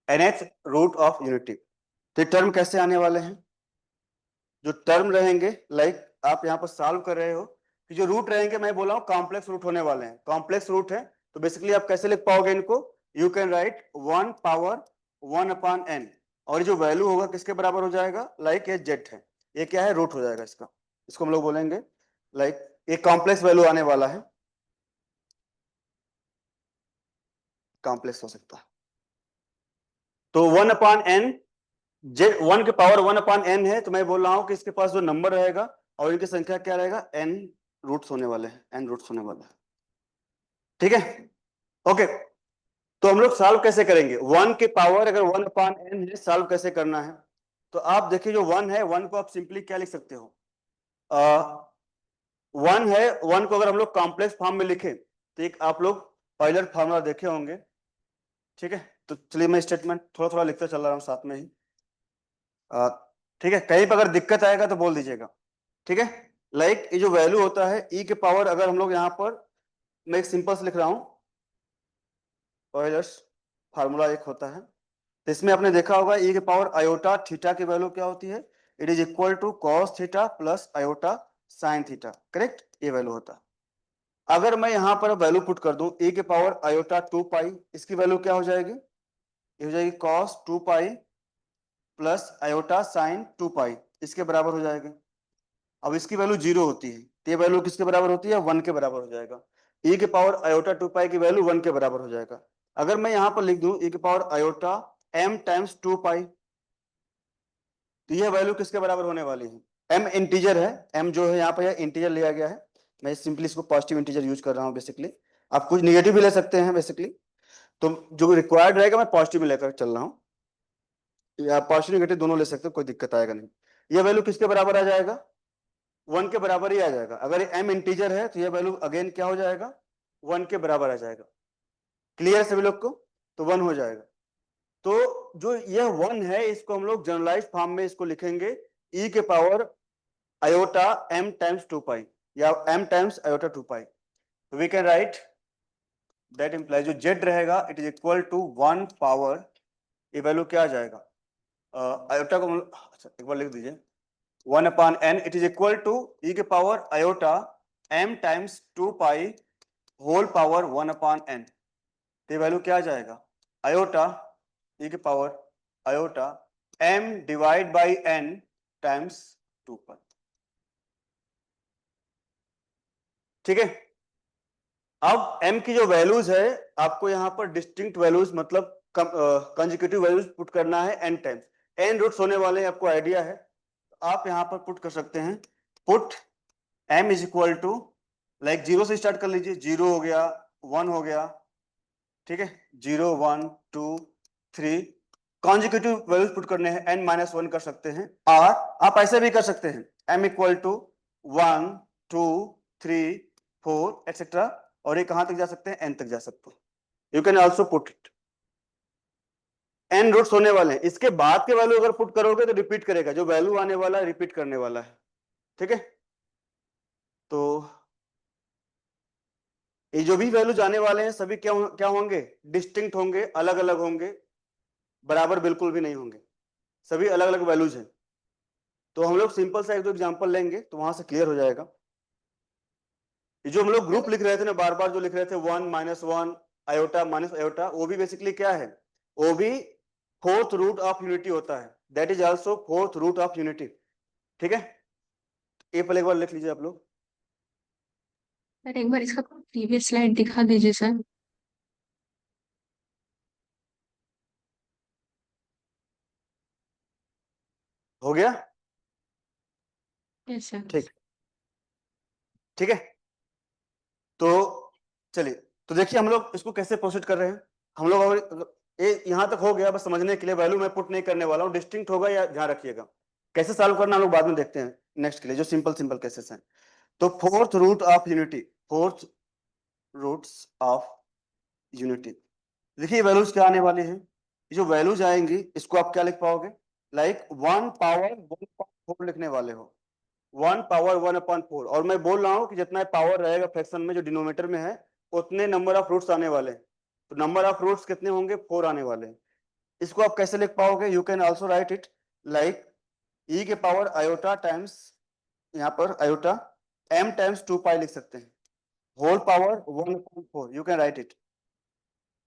S1: nth root of unity, तो ये टर्म कैसे आने वाले हैं? जो टर्म रहेंगे, लाइक आप यहाँ पर सॉल्व कर रहे हो कि जो रूट रहेंगे, मैं बोला हूँ कॉम्प्लेक्स रूट होने वाले हैं, कॉम्प्लेक्स रूट है, तो बेसिकली आप कैसे लिख पाओगे इनको? You can write 1 power 1/n, और जो वैल्यू होगा किसके बराबर हो जाएगा? लाइक ये जेड है, ये क्या है? रूट हो जाएगा इसका, इसको हम लोग बोलेंगे लाइक ये कॉम्प्लेक्स वैल्यू आने वाला है, कॉम्प्लेक्स हो सकता है। तो 1/n, जेड 1 के पावर 1/n है, तो मैं बोल रहा हूं कि इसके पास जो नंबर रहेगा और इनकी संख्या क्या रहेगा? n रूट्स होने वाले हैं, n रूट्स होने वाले हैं। ठीक है, ओके, तो हम लोग सॉल्व कैसे करेंगे? 1 के पावर अगर 1/n है, सॉल्व कैसे करना है? तो आप देखिए जो 1 है, 1 को आप सिंपली क्या लिख सकते हो? 1 है, 1 को अगर हम लोग कॉम्प्लेक्स फॉर्म में लिखें तो एक आप लोग पायलट फार्मूला देखे होंगे। ठीक है, तो चलिए मैं स्टेटमेंट थोड़ा थोड़ा लिखते चल रहा हूं साथ में ही। ठीक है, कहीं पर अगर दिक्कत आएगा तो बोल दीजिएगा। ठीक है, लाइक ये जो वैल्यू होता है e के पावर, अगर हम लोग यहाँ पर, मैं एक सिंपल से लिख रहा हूं, ऑयलर्स फार्मूला एक होता है, तो इसमें आपने देखा होगा e के पावर आयोटा थीटा की वैल्यू क्या होती है? It is equal to cos theta plus iota sine theta, correct? ये वैल्यू होता है। अगर मैं यहाँ पर वैल्यू पुट कर दूं e के पावर आयोटा 2 पाई, इसकी वैल्यू क्या हो जाएगी? ये हो जाएगी कॉस 2 पाई प्लस आयोटा साइन 2 पाई, इसके बराबर हो जाएगा। अब इसकी वैल्यू 0 होती है, तो ये वैल्यू किसके बराबर होती है? 1 के बराबर हो जाएगा। e के पावर आयोटा 2 पाई की वैल्यू 1 के बराबर हो जाएगा। अगर मैं यहाँ पर लिख दूं e के power iota m times 2 pi, तो यह वैल्यू किसके बराबर होने वाली है? m इंटीजर है, m जो है यहाँ पर इंटीजर लिया गया है, मैं सिंपली इसको पॉजिटिव इंटीजर यूज कर रहा हूँ बेसिकली। आप कुछ निगेटिव भी ले सकते हैं बेसिकली, तो जो रिक्वायर्ड रहेगा मैं पॉजिटिव में लेकर चल रहा हूँ, या पॉजिटिव निगेटिव दोनों ले सकते हो, कोई दिक्कत आएगा नहीं। यह वैल्यू किसके बराबर आ जाएगा? 1 के बराबर ही आ जाएगा। अगर ये m इंटीजर है तो यह वैल्यू अगेन क्या हो जाएगा? 1 के बराबर आ जाएगा। क्लियर है सभी लोग को? तो 1 हो जाएगा। तो जो यह 1 है, इसको हम लोग जनरलाइज फॉर्म में इसको लिखेंगे e के power iota m times 2 pi, या m टाइम्स आयोटा 2 पाई। तो we can write that implies, जो z रहेगा it is equal to 1 power, ये वैल्यू क्या आ जाएगा? आयोटा को अच्छा एक बार लिख दीजिए, 1/n, it is equal to e के power iota m times 2 pi whole power 1/n, तो वैल्यू क्या आ जाएगा? आयोटा e के power iota m divide by n times 2 pi. ठीक है, अब m की जो वैल्यूज है, आपको यहाँ पर डिस्टिंक्ट वैल्यूज मतलब कंसेक्यूटिव वैल्यूज पुट करना है n टाइम्स, n रूट्स होने वाले हैं, आपको आइडिया है, आप यहाँ पर पुट कर सकते हैं। Put m is equal to, like 0 से स्टार्ट कर लीजिए, 0 हो गया, 1 हो गया, ठीक है, 0 1 2 3, कॉन्जिक्यूटिव वैल्यूज पुट करने हैं, n-1 कर सकते हैं, और आप ऐसे भी कर सकते हैं, m इक्वल टू 1 2 3 4 एक्सेट्रा, और ये कहां तक जा सकते हैं? n तक जा सकते हैं। You can also put it, n roots होने वाले हैं, इसके बाद के वैल्यू अगर पुट करोगे तो रिपीट करेगा, जो वैल्यू आने वाला है रिपीट करने वाला है। ठीक है, तो ये जो भी वैल्यू जाने वाले हैं सभी क्या होंगे? डिस्टिंक्ट होंगे, अलग अलग होंगे, बराबर बिल्कुल भी नहीं होंगे, सभी अलग अलग वैल्यूज हैं। तो हम लोग सिंपल सा एक दो एग्जांपल लेंगे तो वहां से क्लियर हो जाएगा। ये जो हम लोग ग्रुप लिख रहे थे ना, बार बार जो लिख रहे थे 1 -1 आयोटा माइनस आयोटा, वो भी बेसिकली क्या है, वो भी फोर्थ रूट ऑफ यूनिटी होता है, that is also fourth root of unity. ठीक है, ये पहले एक बार लिख लीजिए आप लोग।
S4: सर एक बार इसका प्रीवियस स्लाइड दिखा दीजिए सर।
S1: हो गया,
S4: यस सर।
S1: ठीक, ठीक है। तो चलिए, तो देखिए हम लोग इसको कैसे प्रोसीड कर रहे हैं। हम लोग ये यहां तक हो गया, बस समझने के लिए वैल्यू मैं पुट नहीं करने वाला हूँ, डिस्टिंक्ट होगा या ध्यान रखिएगा। कैसे सॉल्व करना हम लोग बाद में देखते हैं नेक्स्ट के लिए, जो सिंपल सिंपल केसेस हैं। तो fourth root of unity, fourth roots of unity, देखिए वैल्यूज क्या आने वाली हैं। जो वैल्यूज आएंगी इसको आप क्या लिख पाओगे, लाइक 1 पावर 1/4 लिखने वाले हो, 1 पावर 1/4। और मैं बोल रहा हूं कि जितना पावर रहेगा फ्रैक्शन में जो डिनोमिनेटर में है, उतने नंबर ऑफ रूट्स आने वाले हैं। तो नंबर ऑफ रूट्स कितने होंगे, 4 आने वाले हैं। इसको आप कैसे लिख पाओगे, you can also right it like e के पावर आयोटा टाइम्स, यहाँ पर आयोटा m टाइम्स 2 पाई लिख सकते हैं, whole power 1/4, you can write it,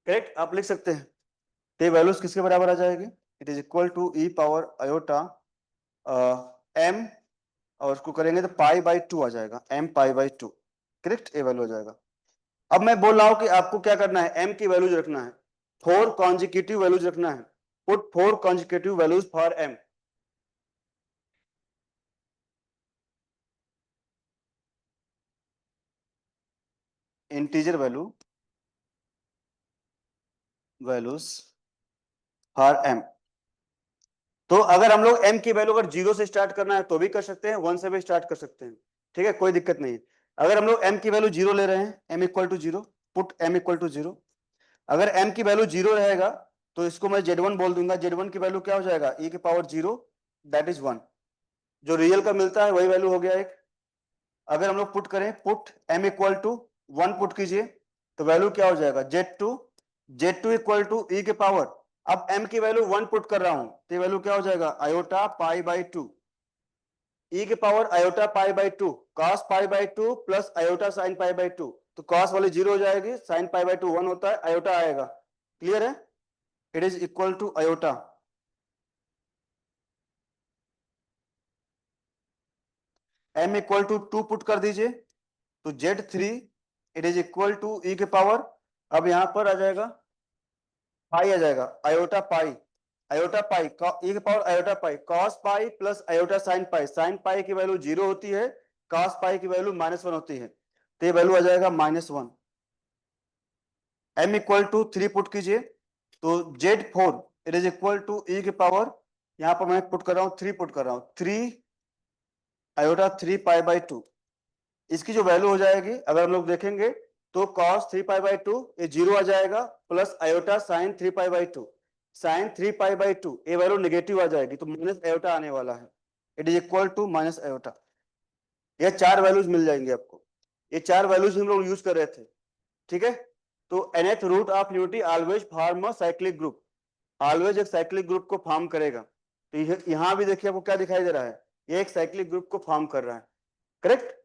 S1: correct, आप लिख सकते हैं। तो ये वैल्यूज किसके बराबर आ जाएगी, it is equal to e power iota m, और उसको करेंगे तो पाई बाई 2 आ जाएगा, m पाई बाई 2, करेक्ट, ये वैल्यू आ जाएगा। अब मैं बोल रहा हूं कि आपको क्या करना है, m की वैल्यूज रखना है, 4 कॉन्जिक्यूटिव वैल्यूज रखना है, put 4 consecutive values for m। Integer values for m। तो अगर हम लोग m की वैल्यू अगर 0 से स्टार्ट करना है तो भी कर सकते हैं, 1 से भी स्टार्ट कर सकते हैं, ठीक है, कोई दिक्कत नहीं है। अगर हम लोग m की वैल्यू 0 ले रहे हैं, m equal to 0, put m equal to 0। अगर m की वैल्यू 0 रहेगा तो इसको मैं z1 बोल दूंगा, z1 की वैल्यू क्या हो जाएगा, e की पावर 0 दैट इज 1, जो रियल का मिलता है वही वैल्यू हो गया एक। अगर हम लोग पुट करें, put m equal to 1 put कीजिए, तो वैल्यू क्या हो जाएगा, z2 इक्वल टू e के पावर, अब m की वैल्यू 1 पुट कर रहा हूं तो वैल्यू क्या हो जाएगा, आयोटा पाई बाई 2, e के power iota pi by 2, cos pi by 2 plus iota sine pi by 2, तो cos वाली 0 हो जाएगी, साइन पाई बाई 2 1 होता है, आयोटा आएगा, क्लियर है, it is equal to iota. m equal to 2 put कर दीजिए, तो z3 it is equal to e के पावर, अब यहां पर आ जाएगा पाई, आ जाएगा आयोटा पाई, e के power iota pi, cos pi plus iota sine pi की वैल्यू 0 होती है, cos पाई की वैल्यू -1 होती है, तो ये वैल्यू आ जाएगा -1। m इक्वल टू 3 पुट कीजिए, तो z4 it is equal to e के पावर, यहां पर मैं पुट कर रहा हूं 3 पुट कर रहा हूं, 3 आयोटा 3 पाई बाई 2, इसकी जो वैल्यू हो जाएगी अगर हम लोग देखेंगे तो cos 3 पाई बाई 2 ये 0 आ जाएगा, plus iota sine 3 pi by 2, sine 3 pi by 2 ये वैल्यू नेगेटिव आ जाएगी, तो माइनस आयोटा आने वाला है, it is equal to minus iota. ये 4 वैल्यूज मिल जाएंगे आपको, ये 4 वैल्यूज हम लोग यूज कर रहे थे, ठीक है। तो nth root of unity always form a cyclic group, always एक साइक्लिक ग्रुप को फॉर्म करेगा। तो यहां भी देखिए आपको क्या दिखाई दे रहा है, ये एक साइक्लिक ग्रुप को फॉर्म कर रहा है, करेक्ट।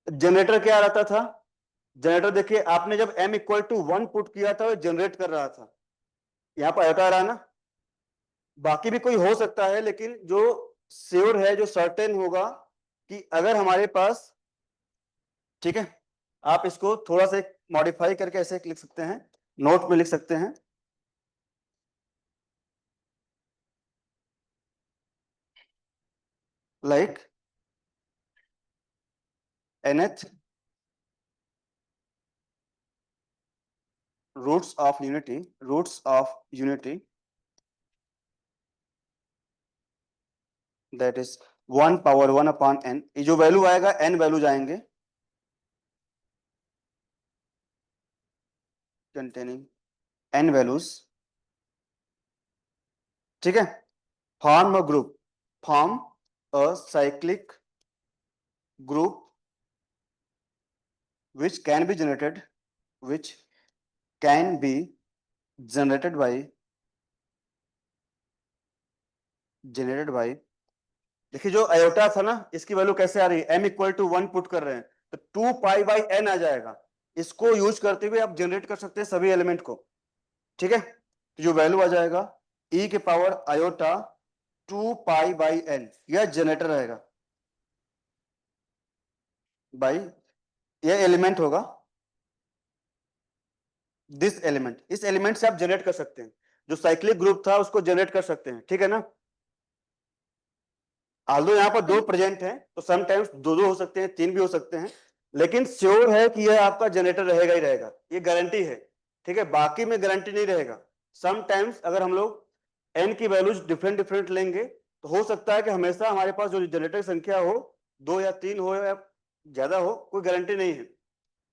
S1: जनरेटर क्या रहता था, जनरेटर देखिए आपने जब m इक्वल टू 1 पुट किया था, जनरेट कर रहा था, यहां पर आयोटा आ रहा है ना, बाकी भी कोई हो सकता है, लेकिन जो श्योर है, जो सर्टेन होगा कि अगर हमारे पास, ठीक है, आप इसको थोड़ा सा मॉडिफाई करके ऐसे लिख सकते हैं, नोट में लिख सकते हैं, like nth roots of unity that is 1 power 1 upon n, ये जो वैल्यू आएगा n वैल्यूज आएंगे कंटेनिंग n वैल्यूज, ठीक है, form a cyclic group which can be generated by देखिए जो आयोटा था ना, इसकी वैल्यू कैसे आ रही है, m इक्वल टू 1 पुट कर रहे हैं तो 2 पाई बाई n आ जाएगा, इसको यूज करते हुए आप जनरेट कर सकते हैं सभी एलिमेंट को, ठीक है। तो जो वैल्यू आ जाएगा e के power iota 2 pi by n, यह जनरेटर रहेगा बाई, यह एलिमेंट होगा, दिस एलिमेंट, इस एलिमेंट से आप जनरेट कर सकते हैं, जो साइक्लिक ग्रुप था उसको जनरेट कर सकते हैं, ठीक है ना। आल्दो यहाँ पर दो प्रेजेंट हैं तो समटाइम्स दो दो हो सकते हैं, तीन भी हो सकते हैं, लेकिन श्योर है कि यह आपका जनरेटर रहेगा ही रहेगा, ये गारंटी है, ठीक है। बाकी में गारंटी नहीं रहेगा। समटाइम्स अगर हम लोग n की वैल्यूज डिफरेंट डिफरेंट लेंगे तो हो सकता है कि हमेशा हमारे पास जो जनरेटर की संख्या हो 2 या 3 हो या ज्यादा हो, कोई गारंटी नहीं है,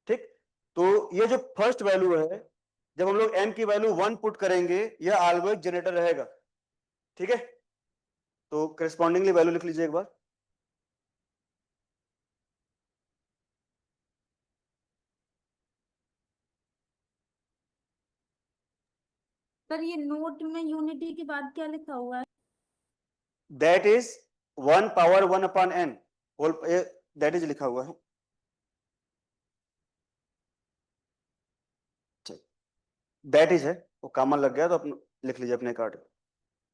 S1: ठीक। तो ये जो फर्स्ट वैल्यू है, जब हम लोग n की वैल्यू 1 पुट करेंगे यह ऑलवेज जनरेटर रहेगा, ठीक है। तो करस्पॉन्डिंगली वैल्यू लिख लीजिए एक बार।
S6: सर ये नोट में यूनिटी के बाद क्या लिखा हुआ है?
S1: That is 1 power 1 upon n whole, that is लिखा हुआ है, दैट इज है, वो कॉमन लग गया तो अपन लिख लीजिए अपने कार्ड।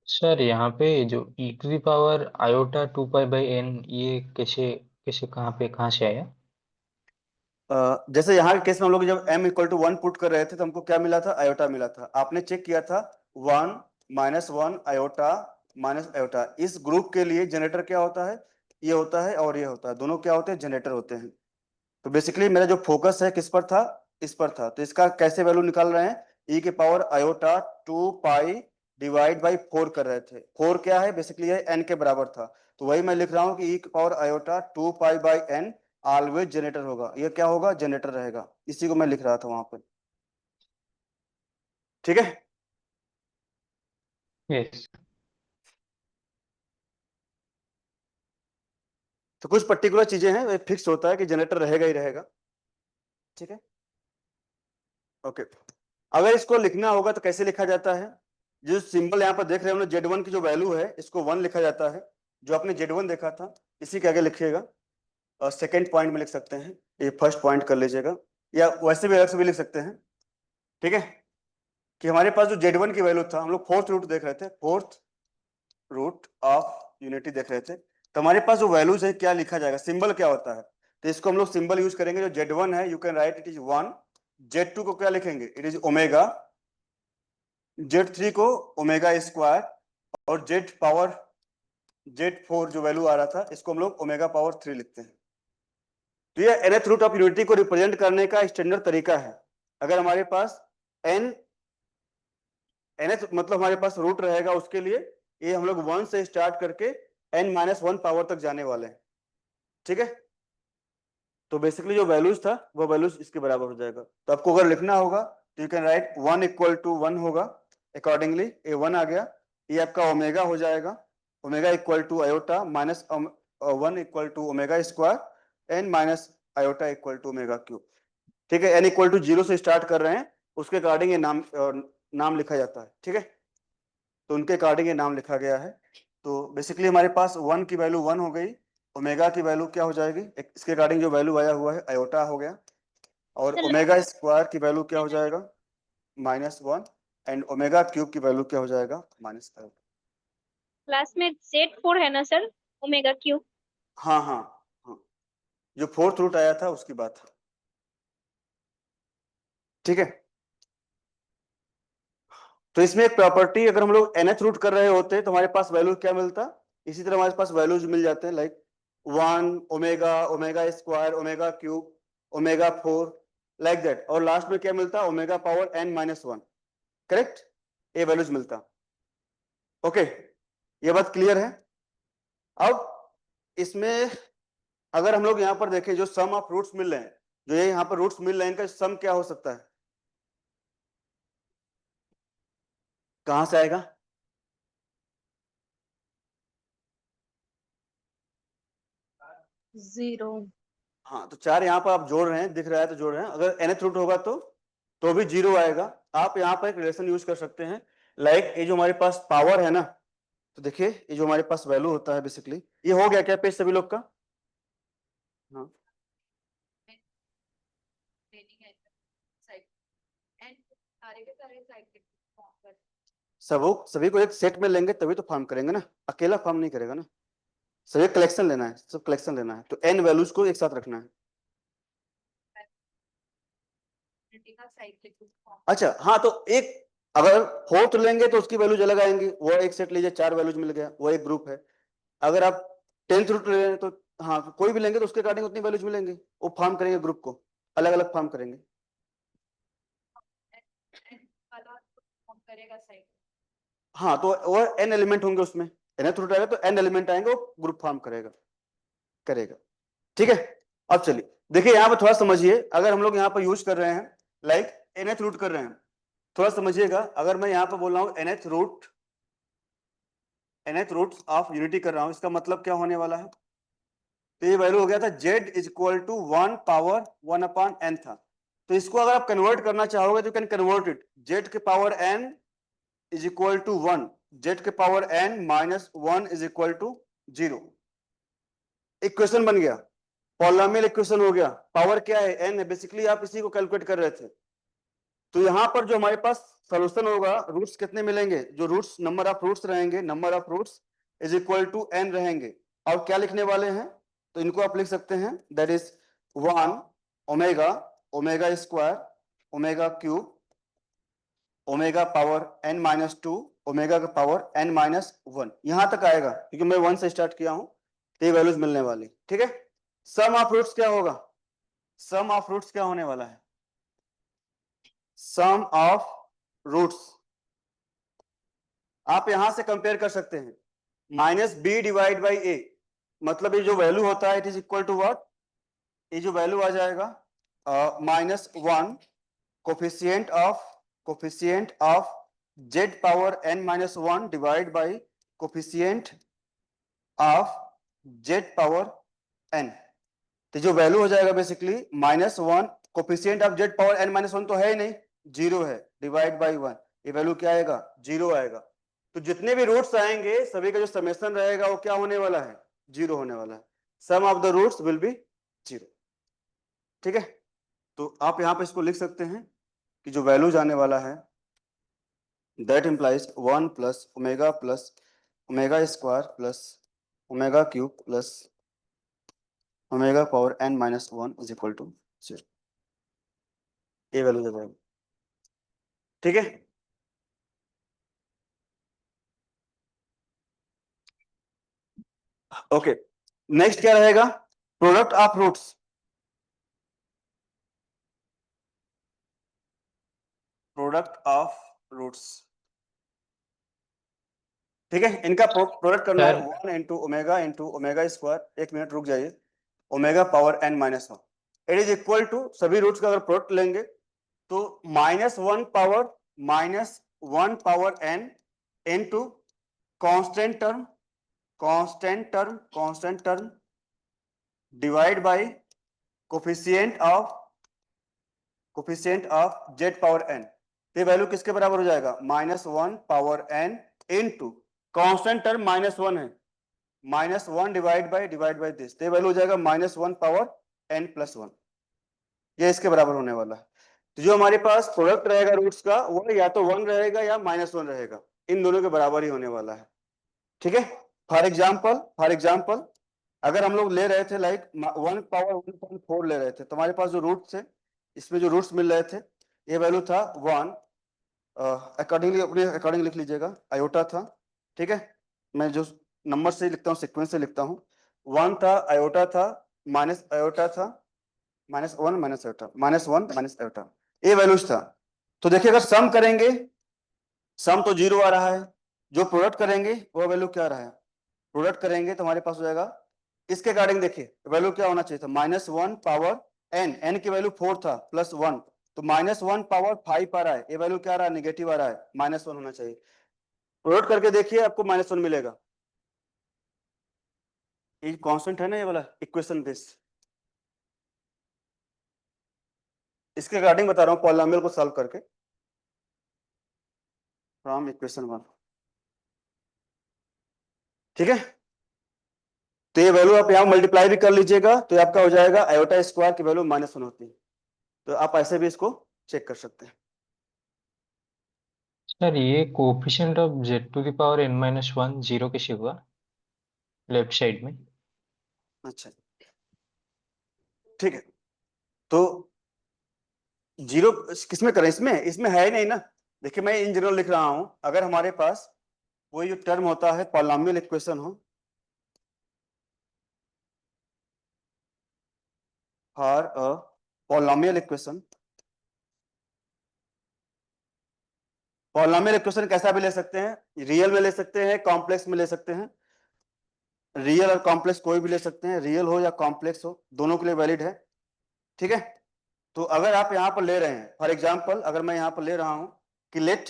S8: सर यहाँ पे जो e to the power iota 2 pi by n, ये कैसे कैसे कहाँ से आया?
S1: जैसे यहाँ के केस में हम लोग जब m इक्वल टू 1 पुट कर रहे थे तो हमको क्या मिला था, आयोटा मिला था। आपने चेक किया था 1 -1 आयोटा माइनस आयोटा, इस ग्रुप के लिए जनरेटर क्या होता है, ये होता है और ये होता है, दोनों क्या होते हैं, जनरेटर होते हैं। तो बेसिकली मेरा जो फोकस है किस पर था, इस पर था। तो इसका कैसे वैल्यू निकाल रहे हैं, e के power iota 2 pi divide by 4 कर रहे थे। 4 क्या है, बेसिकली ये n के बराबर था, तो वही मैं लिख रहा हूँ कि e के power iota 2 pi by n always generator होगा, ये क्या होगा, जनरेटर रहेगा, इसी को मैं लिख रहा था वहां पर, ठीक है।
S8: यस।
S1: तो कुछ पर्टिकुलर चीजें हैं, फिक्स होता है कि जनरेटर रहेगा ही रहेगा, ठीक है। ओके, अगर इसको लिखना होगा तो कैसे लिखा जाता है, जो सिंबल यहाँ पर देख रहे हो ना, Z1 की जो वैल्यू है इसको 1 लिखा जाता है, जो आपने Z1 देखा था इसी के आगे लिखिएगा, और सेकेंड पॉइंट में लिख सकते हैं, ये फर्स्ट पॉइंट कर लीजिएगा, या वैसे भी अलग से भी लिख सकते हैं, ठीक है। कि हमारे पास जो Z1 की वैल्यू था, हम लोग फोर्थ रूट देख रहे थे, फोर्थ रूट ऑफ यूनिटी देख रहे थे, तो हमारे पास जो वैल्यूज है क्या लिखा जाएगा, सिंबल क्या होता है, तो इसको हम लोग सिंबल यूज करेंगे। जो Z1 है you can write it is 1, Z2 को क्या लिखेंगे, इट इज ओमेगा, Z3 को ओमेगा स्क्वायर, और Z4 जो वैल्यू आ रहा था इसको हम लोग ओमेगा पावर 3 लिखते हैं। तो ये nth रूट ऑफ यूनिटी को रिप्रेजेंट करने का स्टैंडर्ड तरीका है। अगर हमारे पास nth मतलब हमारे पास रूट रहेगा, उसके लिए ये हम लोग 1 से स्टार्ट करके n-1 पावर तक जाने वाले हैं, ठीक है। तो बेसिकली जो वैल्यूज था वो वैल्यूज इसके बराबर हो जाएगा। तो आपको अगर लिखना होगा तो you can write 1 equal to 1 होगा, अकॉर्डिंगली ये 1 आ गया, ये आपका ओमेगा हो जाएगा, omega equal to iota minus 1 equal to omega square n minus iota equal to omega cube, ठीक है। एन इक्वल टू 0 से स्टार्ट कर रहे हैं, उसके अकॉर्डिंग ये नाम लिखा जाता है, ठीक है। तो उनके अकॉर्डिंग ये नाम लिखा गया है। तो बेसिकली हमारे पास 1 की वैल्यू 1 हो गई, ओमेगा की वैल्यू क्या हो जाएगी, इसके अकॉर्डिंग जो वैल्यू आया हुआ है आयोटा हो गया, और
S6: चलो।
S1: ओमेगा स्क्वायर की वैल्यू क्या हो जाएगा, -1, एंड ओमेगा क्यूब की वैल्यू क्या हो जाएगा, -1।
S6: क्लास में Z4 है ना सर, ओमेगा क्यूब?
S1: हाँ हाँ हाँ, जो फोर्थ रूट आया था उसकी बात है, ठीक है। तो इसमें एक प्रॉपर्टी, अगर हम लोग nth रूट कर रहे होते तो हमारे पास वैल्यू क्या मिलता, इसी तरह हमारे पास वैल्यूज मिल जाते हैं, like 1 omega, omega square, omega cube, omega 4, like that, और लास्ट में क्या मिलता, ओमेगा पावर n-1, करेक्ट, ये वैल्यूज मिलता। ओके, ये बात क्लियर है। अब इसमें अगर हम लोग यहाँ पर देखें, जो सम ऑफ रूट्स मिल रहे हैं, जो ये यहाँ पर रूट्स मिल रहे हैं, इनका सम क्या हो सकता है, कहां से आएगा,
S6: जीरो।
S1: हाँ, तो 4 यहाँ पर आप जोड़ रहे हैं, दिख रहा है तो जोड़ रहे हैं, अगर nth रूट होगा तो भी 0 आएगा। आप यहाँ पर एक रिलेशन यूज कर सकते हैं, लाइक ये जो हमारे पास पावर है ना, तो देखिए ये जो हमारे पास वैल्यू होता है, बेसिकली ये हो गया क्या पेज सभी लोग का, हाँ सभी को एक सेट में लेंगे तभी तो फॉर्म करेंगे ना, अकेला फॉर्म नहीं करेगा ना, सभी कलेक्शन लेना है, सब कलेक्शन लेना है, तो n वैल्यूज को एक साथ रखना है। अच्छा हाँ, तो एक अगर फोर्थ लेंगे तो उसकी वैल्यूज अलग आएंगी, वो एक सेट लीजिए 4 वैल्यूज मिल गया, वो एक ग्रुप है। अगर आप 10th रूट ले रहे हैं तो हाँ कोई भी लेंगे तो उसके अकॉर्डिंग उतनी वैल्यूज मिलेंगे, वो फॉर्म करेंगे ग्रुप को, अलग अलग फॉर्म करेंगे। हाँ तो वो n एलिमेंट होंगे उसमें, nth रूट आएगा तो n एलिमेंट आएंगे, वो ग्रुप फॉर्म करेगा। ठीक है, अब चलिए देखिए यहाँ पर थोड़ा समझिए, अगर हम लोग यहाँ पर यूज कर रहे हैं लाइक nth रूट कर रहे हैं, थोड़ा समझिएगा, अगर मैं यहाँ पर बोल रहा हूँ nth रूट ऑफ यूनिटी कर रहा हूँ, इसका मतलब क्या होने वाला है, तो ये वैल्यू हो गया था z is equal to 1 power 1 upon n था, तो इसको अगर आप कन्वर्ट करना चाहोगे तो कैन कन्वर्ट इट, z के power n is equal to 1, z के power n minus 1 is equal to 0, equation बन गया, पॉलिनोमियल इक्वेशन हो गया, पावर क्या है n है, बेसिकली आप इसी को कैलकुलेट कर रहे थे। तो यहाँ पर जो हमारे पास सोल्यूशन होगा, रूट्स कितने मिलेंगे, जो रूट्स नंबर ऑफ रूट्स रहेंगे, number of roots is equal to n रहेंगे, और क्या लिखने वाले हैं, तो इनको आप लिख सकते हैं that is 1 omega omega square omega cube omega power n minus 2 omega का पावर n माइनस 1, यहां तक आएगा क्योंकि मैं 1 से स्टार्ट किया हूं, तो ये वैल्यूज मिलने वाली। ठीक है, सम ऑफ रूट्स क्या होगा, सम ऑफ रूट्स क्या होने वाला है, सम ऑफ रूट्स आप यहां से कंपेयर कर सकते हैं, minus B divide by A, मतलब ये जो वैल्यू होता है it is equal to what, ये जो वैल्यू आ जाएगा -1 coefficient of z power n minus 1 divide by coefficient of z power n, तो जो वैल्यू हो जाएगा basically -1 coefficient of z power n minus 1 तो है ही नहीं, 0 है, डिवाइड बाई 1, ये वैल्यू क्या आएगा, 0 आएगा। तो जितने भी रूट्स आएंगे सभी का जो समेशन रहेगा वो क्या होने वाला है, 0 होने वाला है, sum of the roots will be 0। ठीक है, तो आप यहाँ पे इसको लिख सकते हैं कि जो वैल्यू जाने वाला है that implies 1 plus omega square plus omega cube plus omega power n minus 1 is equal to 0, ये वैल्यू दे जाएगा। ठीक है, ओके, नेक्स्ट क्या रहेगा, product of roots, product of roots. ठीक है, इनका प्रोडक्ट करना है 1 इंटू ओमेगा स्क्वायर, एक मिनट रुक जाइए, omega power n minus 1, it is equal to सभी रूट्स का अगर प्रोडक्ट लेंगे तो -1 power n into constant term divide by coefficient of z power n, ये वैल्यू किसके बराबर हो जाएगा, -1 power n into constant term -1 है, -1 डिवाइड बाय दिस, तो ये वैल्यू हो जाएगा -1 पावर n प्लस 1, ये इसके बराबर होने वाला है। तो जो हमारे पास प्रोडक्ट रहेगा रूट्स का वो या तो 1 रहेगा या -1 रहेगा, इन दोनों के बराबर ही होने वाला है। ठीक है, फॉर एग्जाम्पल अगर हम लोग ले रहे थे लाइक 1 पावर 1.4 ले रहे थे, तो हमारे पास जो रूट्स है, इसमें जो रूट्स मिल रहे थे, ये वैल्यू था 1, अकॉर्डिंगली अपने अकॉर्डिंग लिख लीजिएगा, आयोटा था। ठीक है, मैं जो नंबर से लिखता हूँ सीक्वेंस से लिखता हूँ, 1 था, आयोटा था, माइनस आयोटा था, -1 माइनस आयोटा, -1 माइनस आयोटा, ये वैल्यूज था। तो देखिए अगर सम करेंगे, सम तो 0 आ रहा है, जो प्रोडक्ट करेंगे वो वैल्यू क्या आ रहा है, प्रोडक्ट करेंगे तो हमारे पास हो जाएगा, इसके अकॉर्डिंग देखिए वैल्यू क्या होना चाहिए था, -1 पावर n की वैल्यू 4 था प्लस 1, तो -1 पावर 5 आ रहा है, ये वैल्यू क्या आ रहा है, नेगेटिव आ रहा है, -1 होना चाहिए। प्रोडक्ट करके देखिए आपको -1 मिलेगा, ये कांस्टेंट है ना ये वाला इक्वेशन बेस, इसके अकॉर्डिंग बता रहा हूँ पॉलिनोमियल को सॉल्व करके फ्रॉम इक्वेशन 1। ठीक है, तो ये वैल्यू आप यहाँ मल्टीप्लाई भी कर लीजिएगा तो ये आपका हो जाएगा, आयोटा स्क्वायर की वैल्यू -1 होती है, तो आप ऐसे भी इसको चेक कर सकते हैं।
S8: सर ये coefficient of z to the power n-1 zero कैसे हुआ लेफ्ट साइड में?
S1: अच्छा ठीक है, तो जीरो किसमें करें, इसमें इसमें है ही नहीं ना। देखिए मैं इन जनरल लिख रहा हूं, अगर हमारे पास कोई जो टर्म होता है पॉलिनोमियल इक्वेशन हो, for a polynomial equation, polynomial equation कैसा भी ले सकते हैं, रियल में ले सकते हैं, कॉम्प्लेक्स में ले सकते हैं, रियल और कॉम्प्लेक्स कोई भी ले सकते हैं, रियल हो या कॉम्प्लेक्स हो दोनों के लिए वैलिड है। ठीक है, तो अगर आप यहाँ पर ले रहे हैं, फॉर एग्जाम्पल अगर मैं यहाँ पर ले रहा हूं कि लेट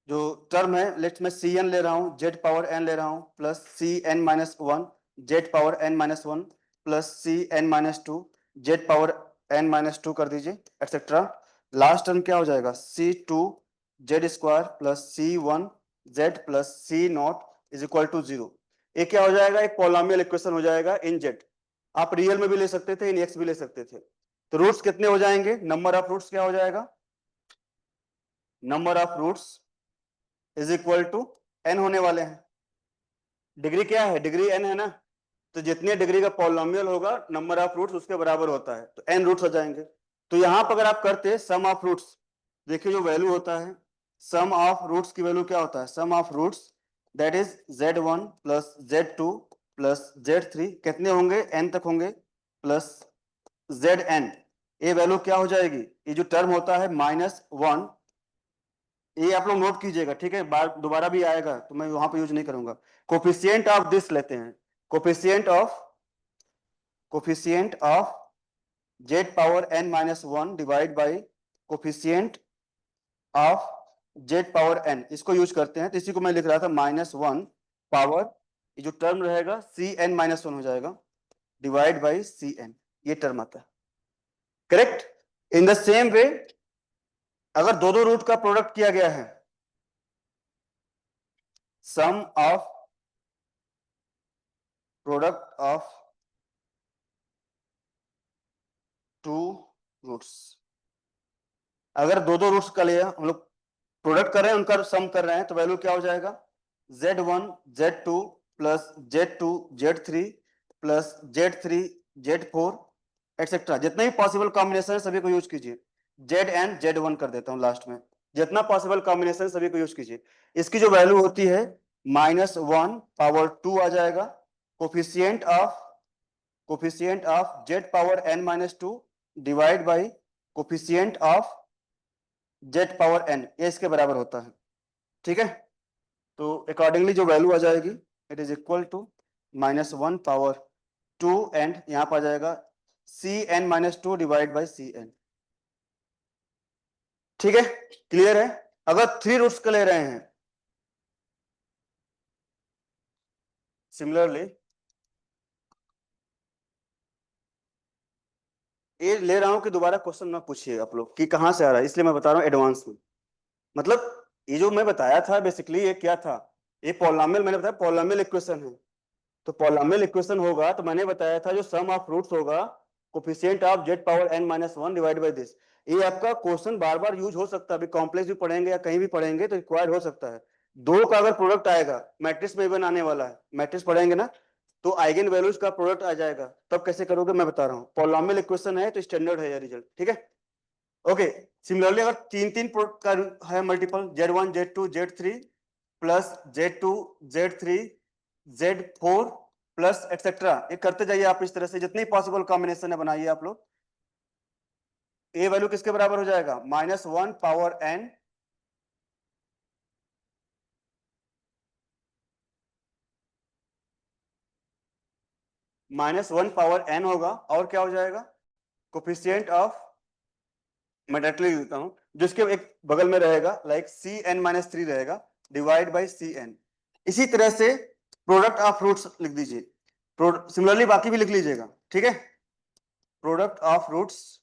S1: जो टर्म है, लेट मैं सी एन ले रहा हूँ, जेड पावर एन ले रहा हूँ, plus C N minus one Z power N minus one, plus C N minus two Z power N minus two कर दीजिए एक्सेट्रा। लास्ट टर्म क्या हो जाएगा, C two Z square plus C one Z plus C naught is equal to zero. ये क्या हो जाएगा, एक पॉलिनोमियल इक्वेशन हो जाएगा इन जेड। आप रियल में भी ले सकते थे, इन एक्स भी ले सकते थे। तो रूट्स कितने हो जाएंगे, नंबर ऑफ रूट्स क्या हो जाएगा, number of roots is equal to n होने वाले हैं। डिग्री क्या है, डिग्री एन है ना, तो जितने डिग्री का पॉलिनोमियल होगा नंबर ऑफ रूट्स उसके बराबर होता है, तो एन रूट्स हो जाएंगे। तो यहां पर अगर आप करते सम ऑफ रूट्स, देखिए जो वैल्यू होता है सम ऑफ रूट्स की वैल्यू क्या होता है, sum of roots that is z1 plus z2 plus z3 कितने होंगे, n तक होंगे, प्लस zn। ये वैल्यू क्या हो जाएगी, ये जो टर्म होता है -1, ये आप लोग नोट कीजिएगा, ठीक है, बार दोबारा भी आएगा तो मैं वहां पे यूज नहीं करूंगा। कोफिशिएंट ऑफ दिस लेते हैं, coefficient of z power n minus one divide by coefficient of z power n, इसको यूज करते हैं। तो इसी को मैं लिख रहा था -1 पावर, ये जो टर्म रहेगा cn माइनस वन हो जाएगा डिवाइड बाई cn, ये टर्म आता है, correct. In the same way अगर दो रूट का प्रोडक्ट किया गया है, sum of product of two roots, अगर दो रूट्स का लिया हम लोग प्रोडक्ट कर रहे हैं, उनका सम कर रहे हैं, तो वैल्यू क्या हो जाएगा, z1 z2 plus z2 z3 plus z3 z4 etcetera, जितने भी पॉसिबल कॉम्बिनेशन है सभी को यूज कीजिए। zn z1 कर देता हूं लास्ट में, जितना पॉसिबल कॉम्बिनेशन सभी को यूज कीजिए। इसकी जो वैल्यू होती है -1 पावर 2 आ जाएगा, coefficient of z power n minus two divide by coefficient of z power n, ये इसके बराबर होता है, ठीक है। तो अकॉर्डिंगली जो वैल्यू आ जाएगी it is equal to -1 power 2 and यहाँ पर आ जाएगा cn minus two divide by cn, ठीक है, क्लियर है। अगर 3 रूट्स का ले रहे हैं, सिमिलरली ये ले रहा हूं कि दोबारा क्वेश्चन ना पूछिए आप लोग कि कहां से आ रहा है, इसलिए मैं बता रहा हूं एडवांस में। मतलब ये जो मैं बताया था बेसिकली ये क्या था, ये पॉलिनोमियल, मैंने बताया पॉलिनोमियल इक्वेशन है। तो पॉलिनोमियल इक्वेशन होगा तो मैंने बताया था जो सम ऑफ रूट्स होगा coefficient of z power n minus one divide by this. ये आपका क्वेश्चन बार बार यूज हो सकता है, अभी कॉम्प्लेक्स भी पढ़ेंगे या कहीं भी पढ़ेंगे तो रिक्वायर्ड हो सकता है। दो का अगर प्रोडक्ट आएगा, मैट्रिक्स में इवन आने वाला है, मैट्रिक्स पढ़ेंगे ना, तो आइगन वैल्यूज का प्रोडक्ट आ जाएगा, तब कैसे करोगे मैं बता रहा हूँ। पॉलिनोमियल इक्वेशन है तो स्टैंडर्ड है ये रिजल्ट, ठीक है। ओके, सिमिलरली अगर तीन का है multiple, z1 z2 z3 plus z2 z3 z4 plus etcetera, ये करते जाइए आप इस तरह से, जितनी पॉसिबल कॉम्बिनेशन है बनाइए आप लोग। ए वैल्यू किसके बराबर हो जाएगा, -1 पावर n -1 पावर n होगा, और क्या हो जाएगा, कोफिशिएंट ऑफ, मैं डायरेक्टली लिख देता हूं, जिसके एक बगल में रहेगा लाइक cn माइनस 3 रहेगा डिवाइड बाई cn। इसी तरह से प्रोडक्ट ऑफ रूट्स लिख दीजिए, सिमिलरली बाकी भी लिख लीजिएगा, ठीक है। प्रोडक्ट ऑफ रूट्स,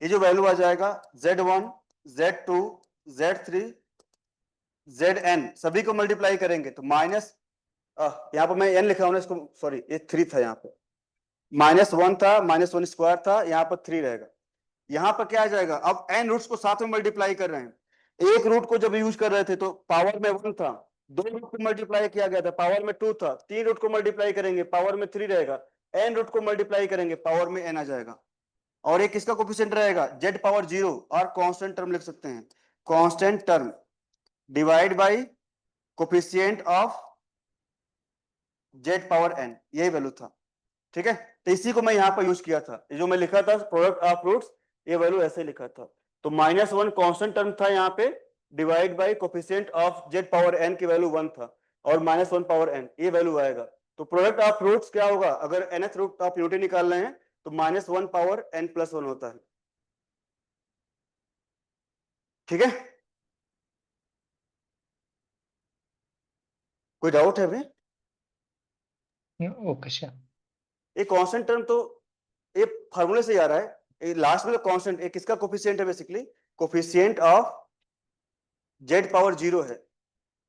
S1: ये जो वैल्यू आ जाएगा z1 z2 z3 zn, सभी को मल्टीप्लाई करेंगे तो माइनस, यहाँ पर मैं n लिखा हूं ना इसको, सॉरी ये 3 था, यहाँ पे -1 था, -1 स्क्वायर था, यहाँ पर 3 रहेगा। यहाँ पर क्या आ जाएगा, अब n रूट्स को साथ में मल्टीप्लाई कर रहे हैं एक रूट को जब यूज कर रहे थे तो पावर में 1 था, 2 रूट को मल्टीप्लाई किया गया था, पावर में 2 था, 3 रूट को मल्टीप्लाई करेंगे पावर में 3 रहेगा, n रूट को मल्टीप्लाई करेंगे पावर में n आ जाएगा। और एक किसका कोफिशिएंट रहेगा, z पावर 0 और कांस्टेंट टर्म लिख सकते हैं, constant term divide by coefficient of z power n, यही वैल्यू था। ठीक है, तो इसी को मैं यहाँ पर यूज किया था, जो मैं लिखा था प्रोडक्ट ऑफ रूट्स, ये वैल्यू ऐसे लिखा था। तो -1 कांस्टेंट टर्म था यहाँ पे, divide by coefficient of z power n की वैल्यू 1 था, और -1 पावर n, ये वैल्यू आएगा। तो प्रोडक्ट ऑफ रूट्स क्या होगा, अगर nth रूट ऑफ यूनिटी निकाल रहे हैं तो -1 पावर n + 1 होता है। ठीक है, कोई डाउट है अभी?
S8: Okay sir.
S1: ये कांस्टेंट टर्म तो ये फार्मूले से ही आ रहा है, ये लास्ट में कांस्टेंट, ये किसका कोफिशिएंट है, basically coefficient of z power 0 है,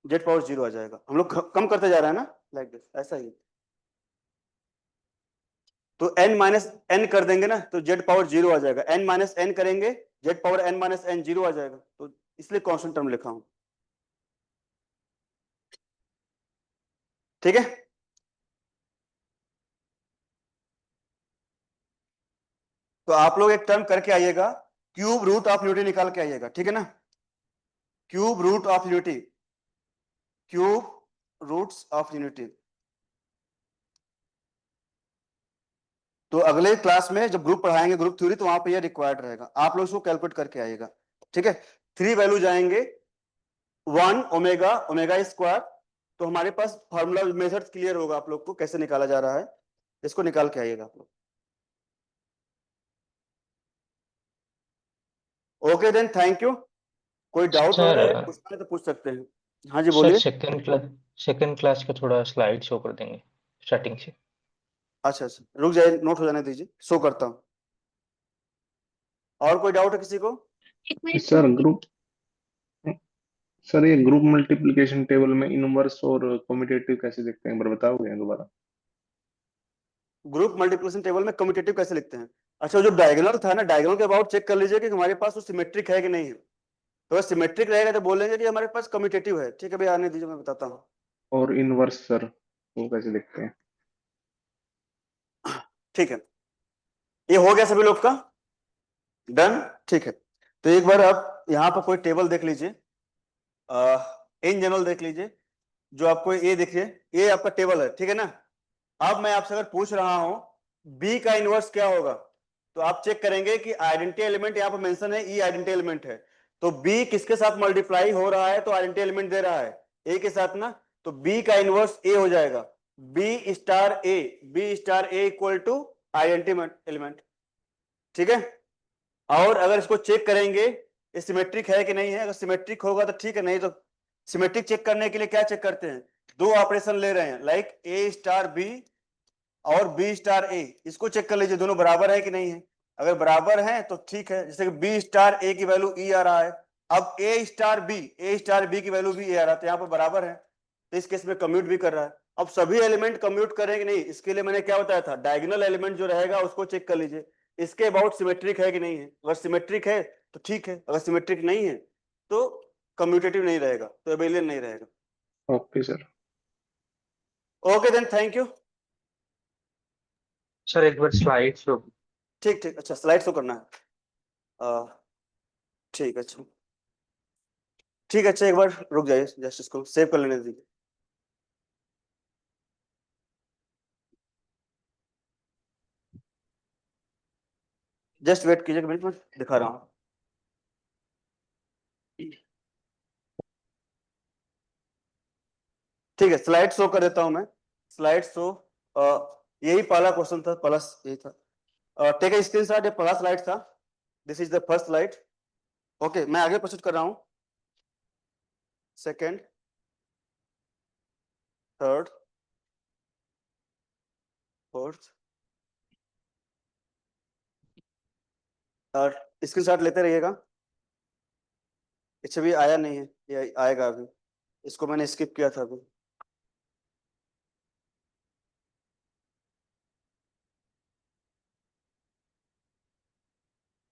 S1: z पावर 0 आ जाएगा। हम लोग कम करते जा रहे हैं ना, लाइक दिस, ऐसा ही। तो n माइनस n कर देंगे ना तो z पावर 0 आ जाएगा, n माइनस n करेंगे z power n minus n 0 आ जाएगा, तो इसलिए कांस्टेंट टर्म लिखा हूं। ठीक है, तो आप लोग एक टर्म करके आइएगा, क्यूब रूट ऑफ यूनिटी निकाल के आइएगा, ठीक है ना, cube root of unity, cube roots of unity. तो अगले क्लास में जब ग्रुप पढ़ाएंगे, ग्रुप थ्योरी, तो वहां पे ये रिक्वायर्ड रहेगा, आप लोग इसको कैलकुलेट करके आइएगा। ठीक है, 3 वैल्यू जाएंगे, 1 ओमेगा, ओमेगा स्क्वायर, तो हमारे पास फार्मूला मेथड क्लियर होगा आप लोग को कैसे निकाला जा रहा है, इसको निकाल के आइएगा आप लोग। Okay then, thank you. कोई डाउट
S8: सर
S1: वगैरह पूछना है तो पूछ सकते हैं। हाँ जी
S8: सर
S1: बोलिए।
S8: सेकंड क्लास का थोड़ा स्लाइड शो कर देंगे स्टार्टिंग से।
S1: अच्छा अच्छा, रुक जाइए, नोट हो जाने दीजिए, शो करता हूँ। और कोई डाउट है किसी को?
S2: एक मिनट
S10: सर ग्रुप सर ये ग्रुप मल्टीप्लिकेशन टेबल में इनवर्स और कम्यूटेटिव कैसे देखते हैं, एक बार बताओगे दोबारा?
S1: ग्रुप मल्टीप्लिकेशन टेबल में कम्यूटेटिव कैसे लिखते हैं? अच्छा, जो डायगोनल था ना, डायगोनल के अबाउट चेक कर लीजिए कि हमारे पास वो सिमेट्रिक है कि नहीं है। तो अगर सिमेट्रिक रहेगा तो बोलेंगे कि हमारे पास कम्यूटेटिव है। ठीक है भैया, आने दीजिए, मैं बताता हूँ।
S10: और इनवर्स सर वो कैसे देखते हैं?
S1: ठीक है, ये हो गया सभी लोग का, डन। ठीक है, तो एक बार आप यहाँ पर कोई टेबल देख लीजिए, इन जनरल देख लीजिए, जो आपको ये देखिए, ये आपका टेबल है, ठीक है ना। अब मैं आपसे अगर पूछ रहा हूं बी का इनवर्स क्या होगा, तो आप चेक करेंगे कि आइडेंटिटी एलिमेंट यहाँ पर मेंशन है, ई आइडेंटिटी एलिमेंट है, तो बी किसके साथ मल्टीप्लाई हो रहा है, तो आइडेंटिटी एलिमेंट दे रहा है ए के साथ ना, तो बी का इनवर्स ए हो जाएगा, B star A, B star A equal to identity element. ठीक है, और अगर इसको चेक करेंगे ये सिमेट्रिक है कि नहीं है, अगर सिमेट्रिक होगा तो ठीक है, नहीं तो सिमेट्रिक चेक करने के लिए क्या चेक करते हैं, 2 ऑपरेशन ले रहे हैं, लाइक ए स्टार बी और बी स्टार ए, इसको चेक कर लीजिए दोनों बराबर है कि नहीं है। अगर बराबर है तो ठीक है, जैसे कि बी स्टार ए की वैल्यू ई आ रहा है, अब ए स्टार बी की वैल्यू भी ए आ रहा है, तो यहाँ पर बराबर है, तो इस केस में कम्यूट भी कर रहा है। अब सभी एलिमेंट कम्यूट करेंगे नहीं, इसके लिए मैंने क्या बताया था, डायगोनल एलिमेंट जो रहेगा उसको चेक कर लीजिए, इसके अबाउट सिमेट्रिक है कि नहीं है। अगर सिमेट्रिक है तो ठीक है, अगर सिमेट्रिक नहीं है तो कम्यूटेटिव नहीं रहेगा, तो एबेलियन नहीं रहेगा।
S10: Okay sir.
S1: Okay then, thank you.
S8: Sir एक बार स्लाइड शो।
S1: ठीक ठीक, अच्छा स्लाइड शो करना है, ठीक, अच्छा ठीक है, अच्छा एक बार रुक जाइए, जस्ट इसको सेव कर लेने दीजिए। जस्ट वेट कीजिए, मिनट में दिखा रहा हूँ। ठीक है, स्लाइड शो कर देता हूं मैं, स्लाइड शो, यही पहला क्वेश्चन था, प्लस यही था, टेक ए स्क्रीनशॉट, ये पहला स्लाइड था, this is the first slide. Okay, मैं आगे प्रोसीड कर रहा हूं, सेकंड, थर्ड, फोर्थ, और स्क्रीनशॉट लेते रहिएगा। अच्छा, भी आया नहीं है, ये आएगा अभी, इसको मैंने स्किप किया था अभी।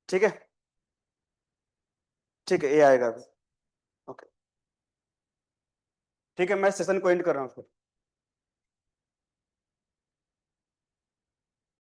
S1: ठीक है, ठीक है, ये आएगा अभी। ठीक है, मैं सेशन को एंड कर रहा हूँ फिर।